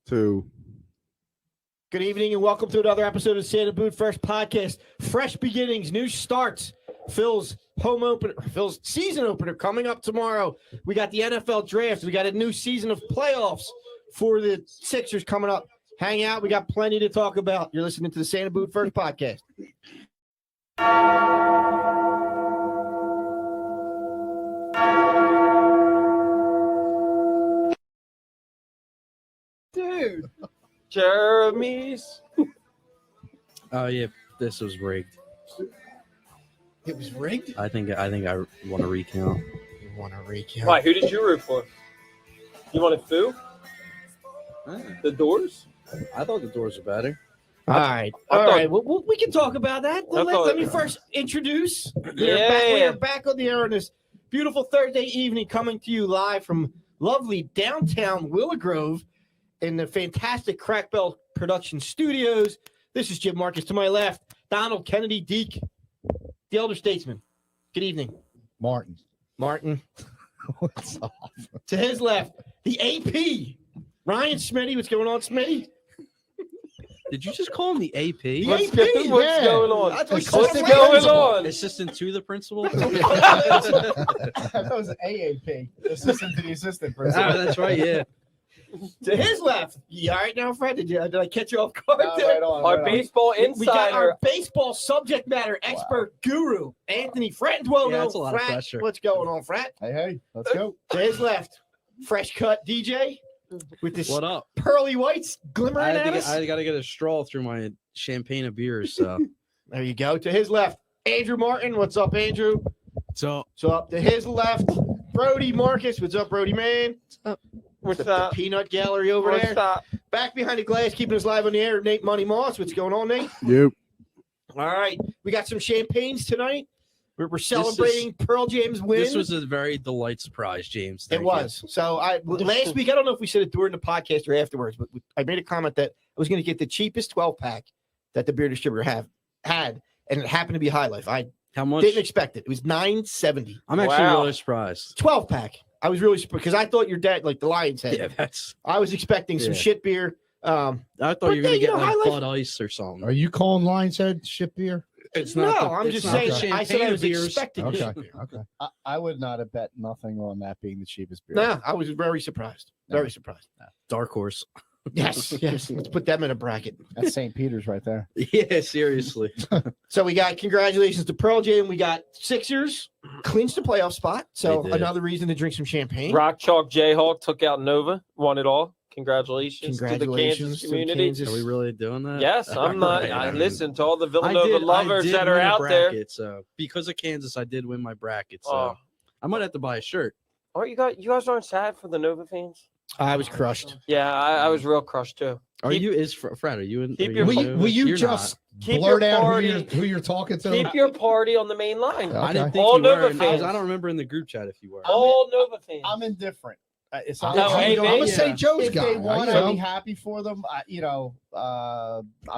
2. Good evening and welcome to another episode of Santa Boot Fresh Podcast. Fresh beginnings, new starts. Phil's season opener coming up tomorrow. We got the NFL draft. We got a new season of playoffs for the Sixers coming up. Hang out. We got plenty to talk about. You're listening to the Santa Boot Fresh Podcast. Dude. Jeremy's. Oh yeah, this was rigged. It was rigged? I think I want to recount. You want to recount? Why? Who did you root for? You wanted Foo? The Doors? I thought the Doors were better. All right. Well, we can talk about that. Let me first introduce. We are back on the air on this beautiful Thursday evening, coming to you live from lovely downtown Willow Grove in the fantastic Crack Bell Production Studios. This is Jim Marcus. To my left, Donald Kennedy Deke, the elder statesman. Good evening. Martin. What's up? To his left, the AP, Ryan Smitty. What's going on, Smitty? Did you just call him the AP? What's going on? What's going on? Assistant to the principal? I thought it was AAP, assistant to the assistant principal. Oh, that's right, yeah. To his left, you all right now, Fred? Did I catch you off guard? No, there? right on, Our right on. baseball We got insider. our baseball subject matter expert guru, Anthony Fratwell. Yeah, that's a lot of pressure. What's going on, Frat? Hey, let's go. To his left, fresh cut DJ with this What up? pearly whites glimmering at us. I got to get a straw through my champagne of beers. So There you go. To his left, Andrew Martin. What's up, Andrew? so So up to his left, Brody Marcus. What's up, Brody man? What's The up? peanut gallery over What's there. up? Back behind the glass, keeping us live on the air, Nate Money Moss. What's going on, Nate? Yep. All right. We got some champagnes tonight. We're celebrating Pearl Jam's win. this was a very delight surprise, James. It Thank was. So last week, I don't know if we said it during the podcast or afterwards, but I made a comment that I was going to get the cheapest 12-pack that the beer distributor had, and it happened to be High Life. I How much? didn't expect it. It was $9.70. I'm actually Wow. really surprised. 12-pack. I was really surprised because I thought your dad, like the Lions head. Yeah, that's. I was expecting some Yeah. shit beer. I thought But you were gonna then, get High like Life- Bud Ice or something. Are you calling Lions Head ship beer? It's No, not. I'm it's just not saying. the I said I champagne was beers. expecting Okay. shit beer. Okay. I would not have bet nothing on that being the cheapest beer. No, I was very surprised. Very surprised. Dark horse. Yes, yes. Let's put them in a bracket. That's St. Peter's right there. Yeah, seriously. So we got congratulations to Pearl Jam. We got Sixers clinched the playoff spot. So They did. another reason to drink some champagne. Rock Chalk Jayhawk took out Nova, won it all. Congratulations to the Congratulations Kansas to the community. Kansas. Are we really doing that? Yes, I'm not. I Alright. listen to all the I Villanova lovers did that are win a out there. bracket, so because of Kansas, I did win my bracket. So Oh. I might have to buy a shirt. Oh, you guys aren't sad for the Nova fans? I was crushed. Yeah, I was real crushed too. Are Keep- you? Fred? Are you in? keep are your- you in Will Nova? you You're just Keep blurt your out party- who you're talking to? Keep your party on the main line. Yeah. not. I Okay. didn't think All you were. Nova and fans. I don't remember in the group chat if you were. All Nova fans. I'm indifferent. It's No, not. hey, I'm man, a St. Joe's If guy. they won, you I'd know? be happy for them.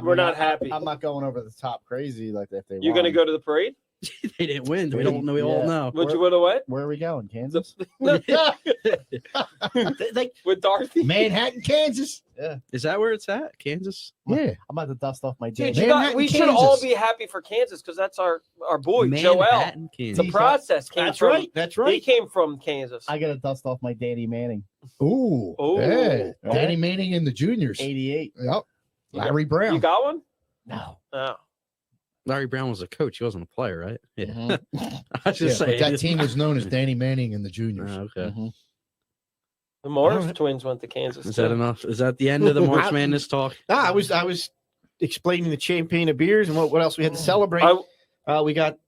We're not happy. I'm not going over the top crazy like if they. You won. gonna go to the parade? They didn't win. We don't know. We all Yeah. know. Would you would have went? Where are we going? Kansas. Like, With Dorothy? Manhattan, Kansas. Yeah. Is that where it's at? Kansas? Yeah. I'm about to dust off my Dude, day. we should all be happy for Kansas because that's our boy, Joel. Manhattan, Kansas. The process came that's from right. That's He right. came from Kansas. I got to dust off my Danny Manning. Ooh. Ooh. Yeah. Yeah. Danny Manning in the juniors. 88. Yep. Larry Brown. You got one? No. No. Larry Brown was a coach. He wasn't a player, right? Yeah. Mhm. I was just Yeah, saying. but that team was known as Danny Manning in the juniors. Oh, okay. Mhm. The Morris Alright. twins went to Kansas. Is too. that enough? Is that the end of the March Madness talk? No, I was explaining the champagne of beers and what else we had to celebrate. We got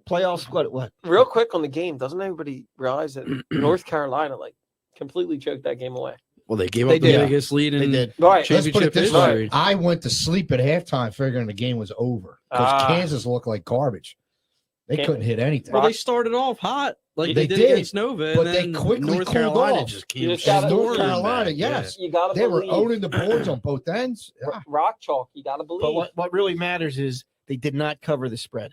playoffs. What? Real quick on the game, doesn't everybody realize that North Carolina completely choked that game away? Well, they gave They up the did. biggest lead They in did. Right. Let's put it championship this history. way. I went to sleep at halftime figuring the game was over because Ah. Kansas looked like garbage. They Can't- couldn't hit anything. Well, they started off hot, like They they did did, against Nova, but and they then quickly North cooled Carolina off. just You came. just gotta- North storming Carolina, back. yes. You gotta They were believe. owning the boards on both ends. Yeah. Rock chalk. You gotta believe. But what really matters is they did not cover the spread.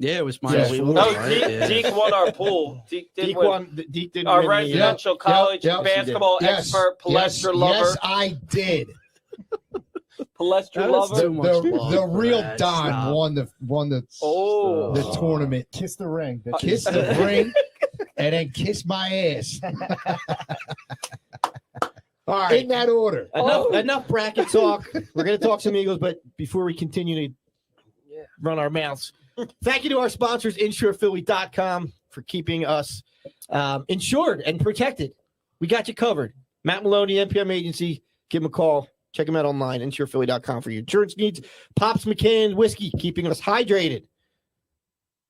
Yeah, it was Yeah, -4. No, right? Deke won our pool. Deke Deke win. won. Deke didn't Our win residential college Yep. basketball expert, palestra lover. Yes, I did. Palestra That is lover. too much love The for real that. Don Stop. won the Oh. the tournament. Kiss the ring. bitch. Kiss the ring and then kiss my ass. All right. In that order. Enough bracket talk. We're going to talk some Eagles, but before we continue to run our mouths, thank you to our sponsors, InsurePhilly.com, for keeping us insured and protected. We got you covered. Matt Maloney, NPM Agency. Give him a call. Check him out online, InsurePhilly.com, for your insurance needs. Pops McCann Whiskey, keeping us hydrated.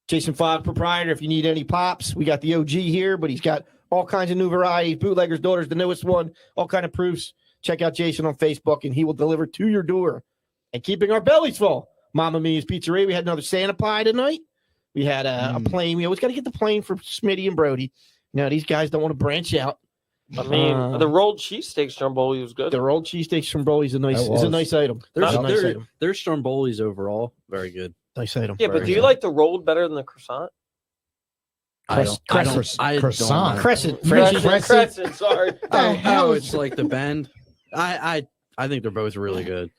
Jason Fogg, proprietor. If you need any pops, we got the OG here, but he's got all kinds of new varieties. Bootlegger's Daughter's the newest one. All kind of proofs. Check out Jason on Facebook, and he will deliver to your door. And keeping our bellies full. Mama Mia's Pizzeria. We had another Santa pie tonight. We had a plane. We always got to get the plane for Smitty and Brody. Now, these guys don't want to branch out. I mean, the rolled cheesesteak stromboli was good. The rolled cheesesteak stromboli is a nice item. Their strombolis overall very good. Nice item. Yeah, but do you like the rolled better than the croissant? Croissant. Crescent. Crescent, sorry. Oh, it's like the bend. I think they're both really good.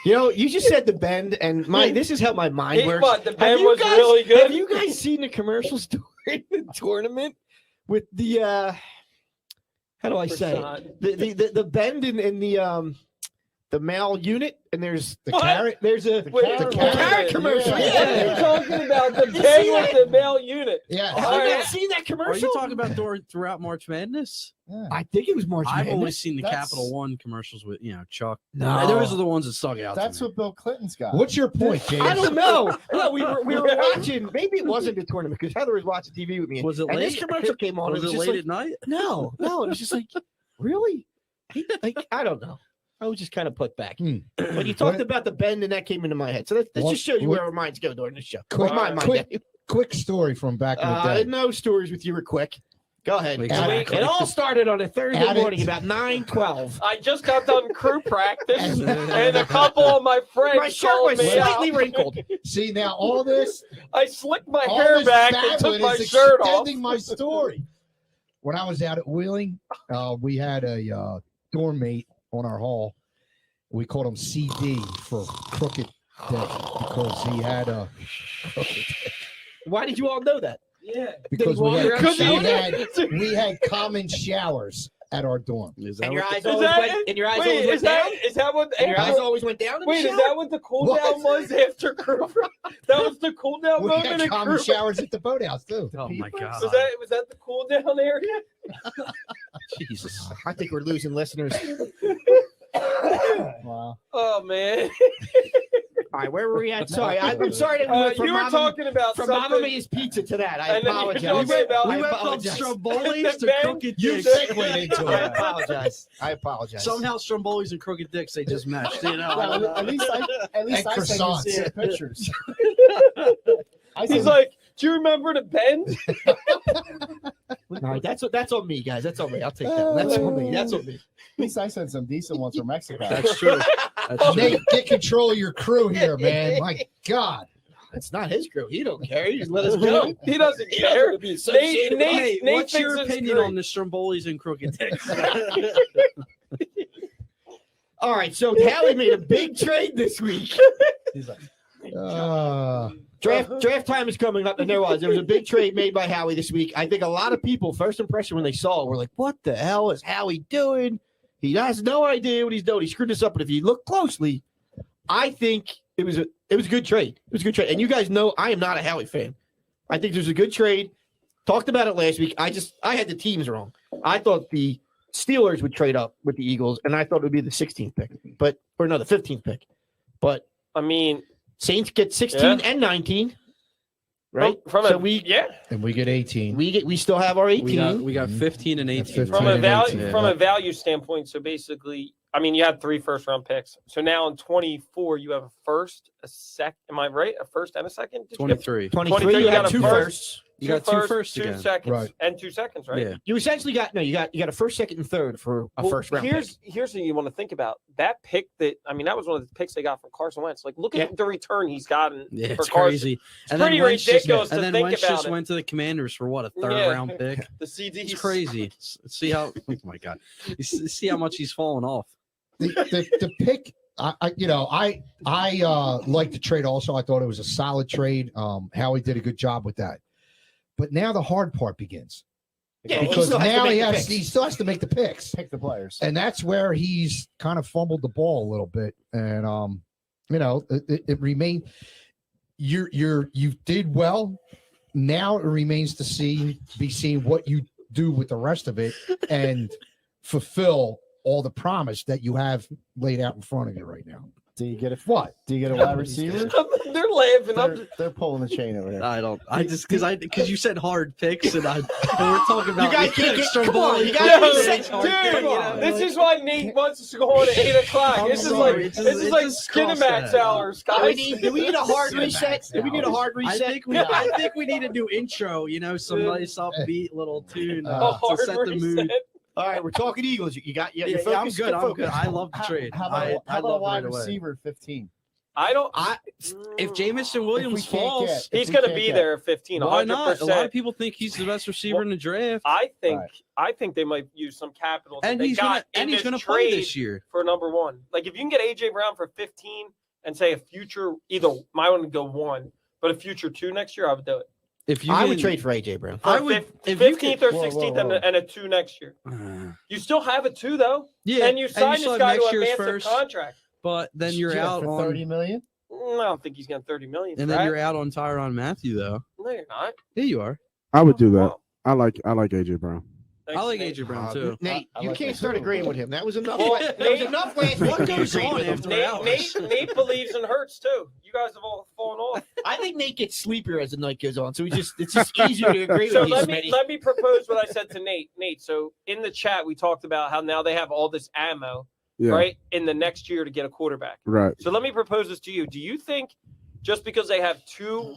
You know, you just said the bend, and this is how my mind works. The bend was really good. Have you guys seen the commercials during the tournament with the how do I say it? The bend in the male unit, and there's the carrot. There's the carrot commercial. Yeah, you're talking about the bend with the male unit. Yeah. Have you not seen that commercial? Are you talking about throughout March Madness? Yeah. I think it was March I've Madness. only seen the That's- Capital One commercials with Chuck. No. Those are the ones that stuck out. That's to me. what Bill Clinton's got. What's your point, James? I don't know. No, we were watching. Maybe it wasn't the tournament because Heather was watching TV with me. Was it and late? this commercial came on. Was it just late like, at night? No. It was just like, really? I don't know. I was just kind of put back. When you talked about the bend, and that came into my head. So that just shows you where our minds go during this show. Quick story from back in the day. No stories with you were quick. Go ahead. Exactly. It all started on a Thursday morning about 9:12. I just got done crew practice, and a couple of my friends My shirt called was me slightly out. wrinkled. See, now all this I slicked my all hair this back and took babbling my is shirt off. extending my story. When I was out at Wheeling, we had a dorm mate on our hall. We called him CD for Crooked Dick because he had a. Why did you all know that? Yeah. Because Did we had common showers at our dorm. And your eyes Is always that went. it? And your eyes Wait, always went is that down. is that what? And your eyes always went down. Wait, is that what the cool down was after crew? That was the cool down We moment had in common crew. showers at the boathouse too. Oh my god! Was that the cool down area? Jesus. I think we're losing listeners. Wow. Oh man. All right, where were we at? Sorry, I'm sorry that we went from you were talking about from something. Mama Mia's Pizza to that. I And then you were apologize. talking about- We I went from apologize. Strombolis to Ben, Crooked You Dicks. segued into I it. apologize. I apologize. Somehow Strombolis and Crooked Dicks they just matched. Well, at least I And said you croissants. see the pictures. He's like, do you remember the bend? All right, that's on me, guys. That's on me. I'll take that. That's on me. That's on me. At least I said some decent ones from Mexico. That's true. That's true. Nate, get control of your crew here, man. My God. It's not his crew. He don't care. He just let us go. He doesn't care. Be Nate, Hey, Nate what's your thinks it's opinion great. on the Strombolis and Crooked Dicks? All right, so Howie made a big trade this week. Draft time is coming up, and there was a big trade made by Howie this week. I think a lot of people, first impression when they saw it, were like, "What the hell is Howie doing? He has no idea what he's doing. He screwed this up." But if you look closely, I think it was a good trade. It was a good trade, and you guys know I am not a Howie fan. I think there's a good trade. Talked about it last week. I had the teams wrong. I thought the Steelers would trade up with the Eagles, and I thought it would be the 16th pick, the 15th pick. But I mean, Saints get 16 and 19, right? And we get And we get 18. We still have our 18. We got 15 and 18. 15 from a and value 18, from a value standpoint. So basically, I mean, you had 3 first-round picks. So now in 24, you have a first, a second. Am I right? A first and a second? 23. 23, you got a two firsts. You got two firsts 2 again. seconds, Right. and 2 seconds, right? Yeah. You essentially got you got a first, second, and third for a first round pick. Here's what you want to think about. That pick that was one of the picks they got from Carson Wentz. Like, look at the return he's gotten. Yeah, for it's Carson. crazy. It's pretty ridiculous to and then think Wentz about just it. went to the Commanders for what, a third-round pick? The CDs. It's crazy. See how? Oh my God! You see how much he's fallen off. The pick. I like the trade also. I thought it was a solid trade. Howie did a good job with that. But now the hard part begins. Yeah, Because now he still has to make the picks. Pick the players. And that's where he's kind of fumbled the ball a little bit. And it remained you did well. Now it remains to be seen what you do with the rest of it and fulfill all the promise that you have laid out in front of you right now. Do you get a What? Do you get a wide receiver? They're laughing. They're pulling the chain over there. I don't. I just because you said hard picks and we're talking about You guys can't get extra come ball. on, you Yo, guys dude, come on. this is why Nate wants us to go on at 8 o'clock. I'm This is sorry, like it just- this is it like just crossed Skinamax that. hours, Do guys. we need a hard reset? Do we need a hard I reset? think we need a new intro. Some nice upbeat little tune A to hard set the mood. reset. All right, we're talking Eagles. You got your Yeah, focus. I'm good. Get I'm good. focused. I love the trade. How I about a love wide right away. receiver 15? I don't. If Jamison Williams can't falls, get- He's we going to can't be get- there at 15. why not? 100%. A lot of people think he's the best receiver in the draft, I think. Right. I think they might use some capital that and they he's got gonna in this play trade this year. for number 1. Like if you can get AJ Brown for 15 and say a future either might want to go 1, but a future 2 next year, I would do it. If you I can- would trade for AJ Brown. For I would- if 15th you or Whoa, 16th whoa, whoa. and a 2 next year. You still have a 2 though, yeah, and you signed still this have guy to next a year's massive first, contract. but then you're Yeah, out for on 30 million. I don't think he's getting 30 million. and for then that. you're out on Tyrann Matthew though. No, you're not. Yeah, you are. I would do that. Wow. I like AJ Brown. Thanks, I like Nate. AJ Brown too. Nate, I you like can't that start too. agreeing with him. That was enough. Well, That was Nate- enough last week. What goes You agreed on with him. after Nate, hours? Nate believes in Hurts too. You guys have all fallen off. I think Nate gets sleepier as the night goes on, so it's just easier to agree So with you, let Smitty. me propose what I said to Nate. Nate, so in the chat we talked about how now they have all this ammo, Yeah. right, in the next year to get a quarterback. Right. So let me propose this to you. Do you think just because they have 2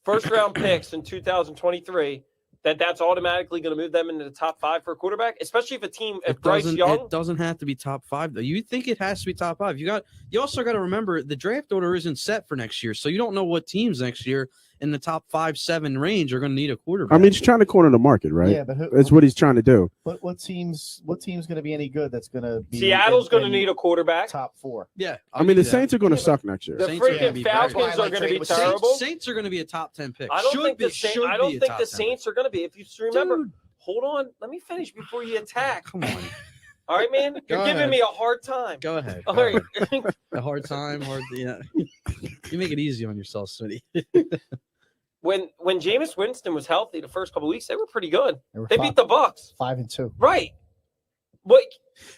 first-round picks in 2023 that's automatically going to move them into the top 5 for a quarterback, especially if Bryce Young? It doesn't have to be top 5 though. You think it has to be top 5. You also got to remember the draft order isn't set for next year, so you don't know what teams next year in the top 5-7 range are going to need a quarterback. I mean, he's trying to corner the market, right? Yeah, but That's what he's trying to do. what team's going to be any good? That's going to be Seattle's going to in need a quarterback. top 4. yeah. I mean, the Saints. Saints are going to suck next year. The Saints are gonna freaking be very Falcons good. are going to be Saints- terrible. Saints are going to be a top 10 pick. I don't Should think be, the Saints. should I be don't a think top the 10 Saints are going to be. If you remember, Dude. hold on, let me finish before you attack. Come on, All right, man, you're Go giving ahead. me a hard time. go ahead. All Go right. ahead. A hard time, you make it easy on yourself, Smitty. when Jameis Winston was healthy, the first couple of weeks they were pretty good. They were They beat the Bucks, 5-2. right? What?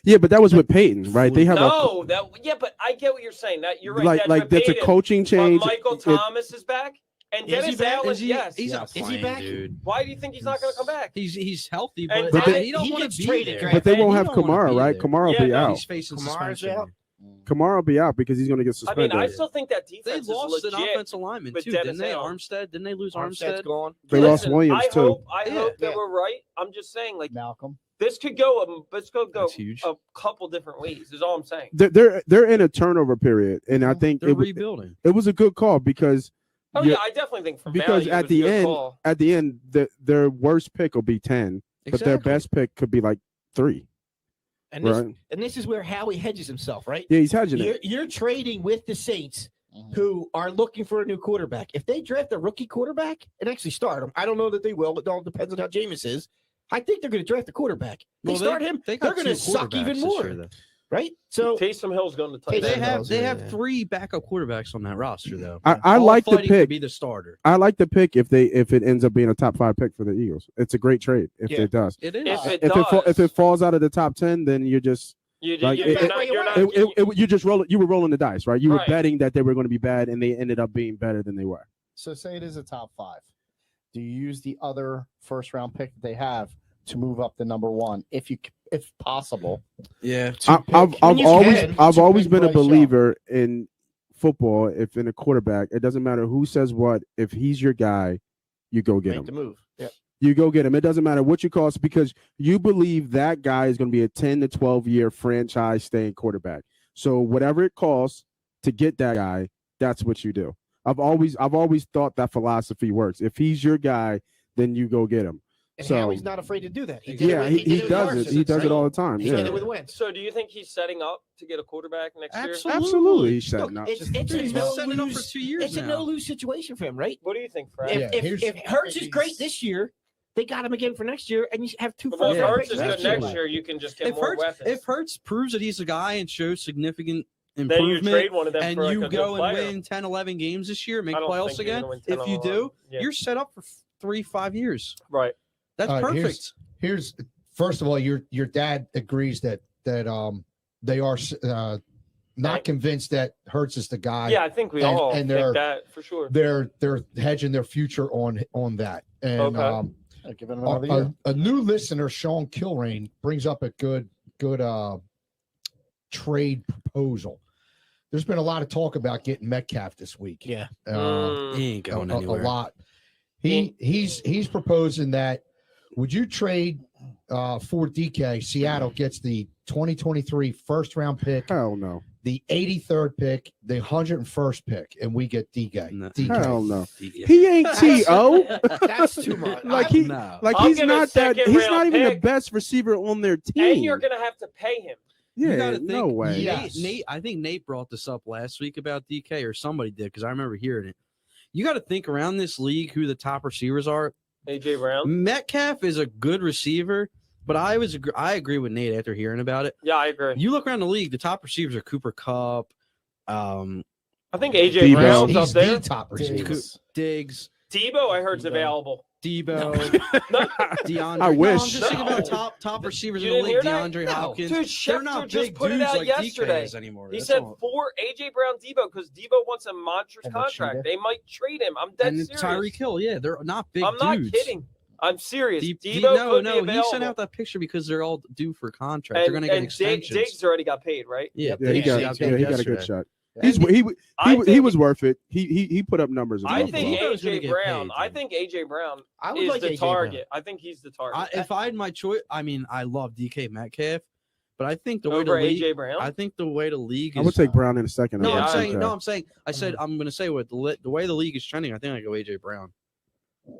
Yeah, but that was with Peyton, right? They have No, but I get what you're saying. That you're right. like that's a Peyton, coaching but change. Michael Thomas is back, and Is he Dennis back? Allen. Yes. He's Yes. not Is he playing, back? dude. Why do you think he's not going to come back? He's healthy, And but they- he don't he want gets to be traded, there. Greg. But they won't He have don't wanna Kamara, be right? there. Kamara will Yeah, be no, out. He's facing Kamara's suspension. out. Kamara will be out because he's going to get I suspended. mean, I still think that They defense lost is an legit. offensive lineman with too, Dennis didn't they? Allen. Armstead, didn't they lose Armstead's Armstead? gone. They lost Williams, I too. hope Yeah. that we're right. I'm just saying, like Malcolm. this could go. Let's go That's huge. a couple different ways. Is all I'm saying. They're in a turnover period, and I think They're rebuilding. it was a good call because Oh Yeah. yeah, I definitely think for because value, at it was a the good end call. at the end their worst pick will be 10, but their Exactly. best pick could be like 3. And Right. this is where Howie hedges himself, right? Yeah, he's hedging it. You're trading with the Saints, who are looking for a new quarterback. If they draft a rookie quarterback and actually start him, I don't know that they will. It all depends on how Jameis is. I think they're going to draft a quarterback. They start him, got they're going to two suck quarterbacks even this more, year, though. right? So Taysom Hill's going to They tight end. have- They have 3 backup quarterbacks on that roster, though. I All like the fighting to pick. be the starter. I like the pick if it ends up being a top 5 pick for the Eagles. It's a great trade if Yeah. it does. It is. If it falls out of the top 10, then you're just You, Like, you're it- not, it- you're not, you were rolling the dice, right? You were Right. betting that they were going to be bad, and they ended up being better than they were. So say it is a top 5. Do you use the other first round pick that they have to move up to number one if possible. Yeah. I've always been a Bryce believer in football. If in a quarterback, it doesn't matter who says what. If he's your guy, you go get Make him. the move. Yeah. You go get him. It doesn't matter what you cost because you believe that guy is going to be a 10 to 12-year franchise staying quarterback. So whatever it costs to get that guy, that's what you do. I've always thought that philosophy works. If he's your guy, then you go get him. And So Howie's not afraid to do that. He does it. He does it all the time. He did Yeah, it with Wentz. So do you think he's setting up to get a quarterback next year? absolutely. He's setting up. It's He's been no setting up for lose. 2 years It's a now. no-lose situation for him, right? What do you think, Fred? Yeah, If Hurts is great this year, they got him again for next year, and you have two Well, if first-round Hurts picks is good next year, you can just get If more Hurts, weapons. if Hurts proves that he's a guy and shows significant then you improvement, trade one of them and for like you a go good and player. win 10, 11 games this year, make I don't playoffs think you're again, gonna win 10 if you or do, 11. Yeah. you're set up for 3-5 years. Right. That's All right, perfect. Here's first of all, your dad agrees that they are not convinced that Hurts is the guy. Yeah, I think we And- all and think they're- that for sure. They're hedging their future on that. And Okay. Give it another year. a new listener, Sean Kilrain, brings up a good trade proposal. There's been a lot of talk about getting Metcalf this week. Yeah. He ain't going a anywhere. lot. He's proposing that would you trade for DK? Seattle gets the 2023 first round pick, Hell no. the 83rd pick, the 101st pick, and we get DK. No. Hell no. Yeah. He ain't T.O. That's too much. Like he, No. like I'll he's give a not that. second He's round not even the pick. best receiver on their team. And you're gonna have to pay him. You yeah, gotta think, no way. Yes. Nate, I think Nate brought this up last week about DK, or somebody did, because I remember hearing it. You got to think around this league who the top receivers are. AJ Brown. Metcalf is a good receiver, but I agree with Nate after hearing about it. Yeah, I agree. You look around the league, the top receivers are Cooper Kupp, I think AJ Debo. Brown's up He's there. the top receiver. Diggs, Debo, I heard's Debo. available. Debo, DeAndre. I wish. No, I'm just thinking about No. top receivers You in the didn't league. hear that? DeAndre No. Hopkins. Dude, They're Schefter not just big put it dudes out like yesterday. DK is anymore. He That's said all. for AJ Brown Debo because Debo wants a monstrous And the contract. cheetah. They might trade him. I'm dead And serious. Tyreek Hill, yeah, they're not big I'm not dudes. kidding. I'm serious. Debo No, could be available. he sent out that picture because they're all due for contract. and, they're going to get and extensions. Diggs already got paid, right? Yeah, Yeah, he Diggs got. got Yeah, paid he got a yesterday. good shot. I He think- was worth it. He put up numbers. in I Buffalo. think Debo's gonna AJ get Brown. paid, I dude. think AJ Brown I would is like the AJ Brown. target. I think he's the target. If I had my choice, I mean, I love DK Metcalf, but I think the way Over the league, AJ Brown. I think the way the league is. I would take Brown in a second. No, Yeah, I'm I saying. agree. No, I'm saying. I said I'm going to say what the way the league is trending. I think I go AJ Brown.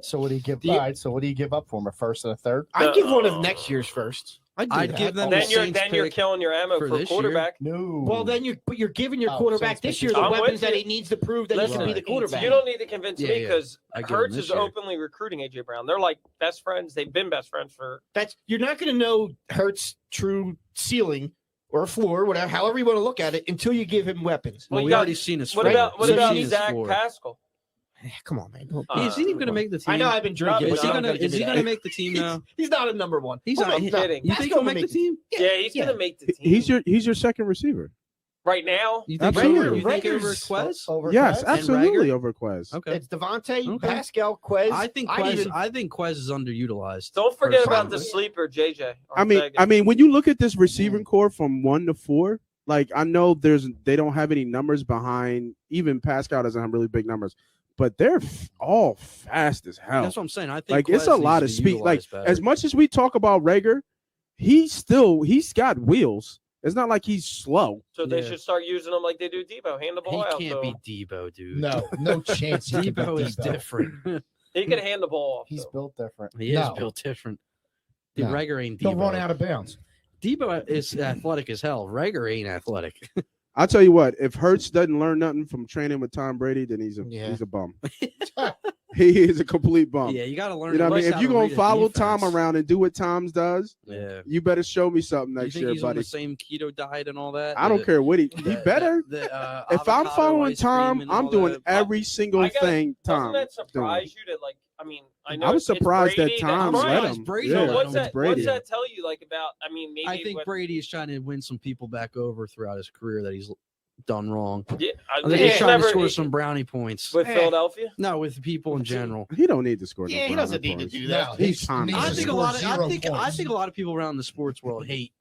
So what do you give? Do you- All right. So what do you give up for him? A first and a third? I'd give one of next year's first. I'd give them. then the you're Saints you're pick. killing your ammo for for this year. quarterback. No. Well, then you're giving your Oh, quarterback Saints this pick year is- the I'm with weapons that you. he needs to prove that he Listen, can be the quarterback. You don't need to convince Yeah, me yeah. because I give him Hurts this is year. openly recruiting AJ Brown. They're like best friends. They've been best friends for. You're not going to know Hurts' true ceiling or floor, whatever, however you want to look at it, until you give him weapons. Well, Well, we you got- already seen his. What floor. about We've about seen his Zach floor. Pascal? Come on, man. Is he even going to make the team? I know I've been drinking. Is Is but he I'm going not to? Is he give going you to make the team now? He's not a number one. He's Hold not. on, He- no. You think Pascal he'll will make the team? Yeah, he's gonna make the team. He's your second receiver. right now. You think Absolutely. over? You think over Rager's Quez? Over Yes, Quez? absolutely Rager? over Quez. Okay. It's Devontae, Okay. Pascal, Quez. I think Quez is underutilized. Don't forget personally. about the sleeper JJ. I mean, when you look at this receiving core from 1 to 4, like I know they don't have any numbers behind. Even Pascal doesn't have really big numbers, but they're all fast as hell. That's what I'm saying. I think Like it's Quez a lot of needs to be speed. Like utilized better. as much as we talk about Rager, he's got wheels. It's not like he's slow. so they Yeah. should start using them like they do Debo. Hand the ball out. he to can't him. be Debo, dude. No chance. He can be Debo is Debo. different. He can hand the ball off. He's though. built different. He is No. built different. Dude, No. Rager ain't Debo. He'll run out of bounds. Debo is athletic as hell. Rager ain't athletic. I'll tell you what, if Hurts doesn't learn nothing from training with Tom Brady, then he's a bum. He is a complete bum. Yeah, you got to learn. You know at what I mean? least If how you're to gonna read a follow defense. Tom around and do what Tom does, Yeah. you better show me something You next think year, he's on buddy. the same keto diet and all that? I don't care what he better. If I'm following Tom, I'm doing every single thing Doesn't Tom. that surprise you? That I know I was it's surprised that Brady, Tom I'm let surprised. him. Brady Yeah, let him. What's it's that? Brady. What's that tell you? Maybe I think with- Brady is trying to win some people back over throughout his career that he's done wrong. Yeah, I think he's trying to score some brownie points. with Philadelphia. No, with people in general. He don't need to score. Yeah, he doesn't need to do No, that. He's Tom. needs I to think a score lot. I 0 think points. a lot of people around the sports world hate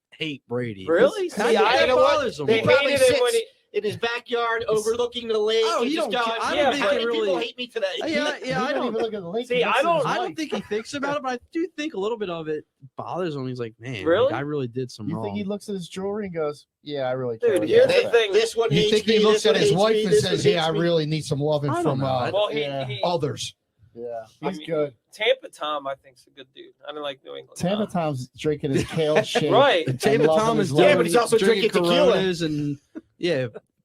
Brady. Really? I See, think I that know what? bothers them. They He probably hated it sits when he- in his backyard overlooking the lake. Oh, and he just don't going, care. I don't "Yeah, think how it many really- people hate me today." Yeah, I don't. Look at the link. See, I don't- I don't think he thinks about it, but I do think a little bit of it bothers him. He's like, man, Really? like, I really did some You wrong. think he looks at his jewelry and goes, "Yeah, I really care." Dude, about here's that." the thing. This one You hates think me, he looks this at one his hates wife me, and this says, one "Yeah, I hates me." really need some loving I don't from know. Well, Yeah. he others." Yeah, I he's mean, good. Tampa Tom, I think, is a good dude. I don't like New England. Tampa Tom. Tom's drinking his kale shake. Right. and Tampa loving Tom his is life. Yeah, but he's also drinking tequila. Coronas and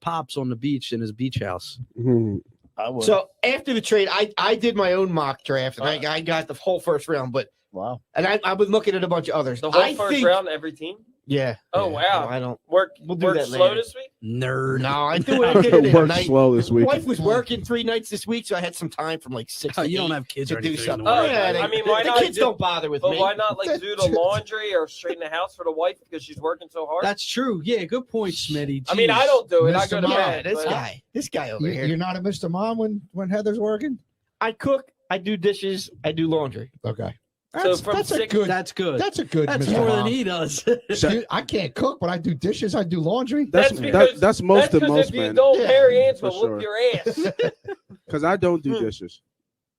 pops on the beach in his beach house. Mhm. I would. So after the trade, I did my own mock draft, and I got the whole first round. But wow. and I was looking at a bunch of others. The whole I first think, round, every team. Yeah. Oh, Yeah. wow. No, I don't. We'll do work that slow later. this week. Nerd. No, I do it. I did it in a Work night. slow this My week. wife was working 3 nights this week, so I had some time from like 6 Oh, to you don't 8 have kids to or do anything. something. to worry Oh, about. I mean, why the not kids do- don't bother with But me. why not like do the laundry or straighten the house for the wife because she's working so hard? That's true. Yeah, good point, Smitty. I mean, I don't do it. I go to Mr. bed. Yeah, but- this guy over here. You're not a Mr. Mom when Heather's working. I cook, I do dishes, I do laundry. Okay, So from that's a six- good. That's good. That's a good. That's Mr. more Mom. than he does. Dude, I can't cook, but I do dishes. I do laundry. That's That's because- that's most That's of because most if you men. don't, Yeah, Harry Ann's will for whoop sure. your ass. Because I don't do dishes.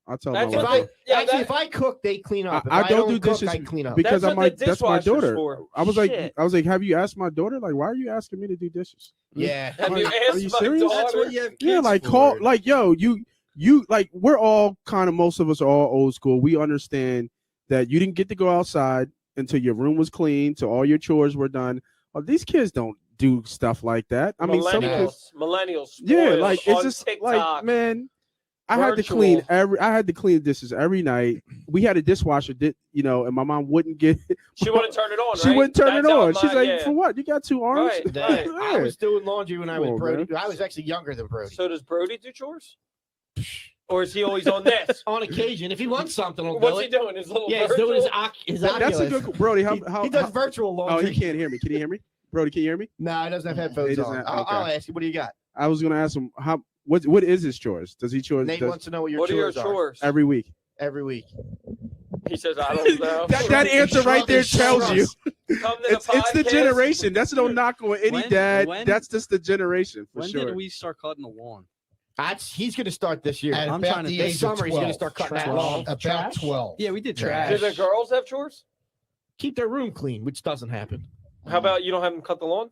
I'll tell my That's If wife. what I Yeah, actually, that- if I cook, they clean up. If I don't do cook, dishes I clean up. because That's what the that's my dishwasher's daughter. for. I was Shit. like, have you asked my daughter? Like, why are you asking me to do dishes? Yeah. Have you Are asked you my serious? That's daughter? what you have kids Yeah, like for. call, like yo, you like we're all kind of most of us are all old school. We understand that you didn't get to go outside until your room was clean, till all your chores were done. These kids don't do stuff like that. I mean, some kids, millennials. yeah, spoiled like on it's just TikTok. like man. I had to clean dishes every night. We had a dishwasher, and my mom wouldn't get. She wouldn't turn it on. She right? wouldn't turn That's it how on. She's like, yeah. for what? You got 2 arms? Right. I Yeah. was doing laundry when I was Come on, Brody. man. I was actually younger than Brody. So does Brody do chores? Or is he always on this? On occasion, if he wants something, he'll do What's he it. doing? His little Yeah, he's doing virtual? his That's a Oculus. good Brody. How He does virtual oh, laundry. he can't hear me. Can you hear me? Brody, can you hear me? No, he doesn't have headphones He doesn't on. have- I'll okay. ask you. What do you got? I was gonna ask him what is his chores? Does he chores Nate wants to know what your What are your chores are chores? every week? every week. He says, I don't know. That answer right there tells you. Come to It's the podcast. generation. That's no knock on any When- dad. when- That's just the generation for When sure. did we start cutting the lawn? He's going to start this year. At I'm about trying to the think. age This of summer, he's going to 12. start cutting that 12. lawn. About Trash? 12. Yeah, we did Yeah. trash. Do the girls have chores? Keep their room clean, which doesn't happen. How about you don't have them cut the lawn?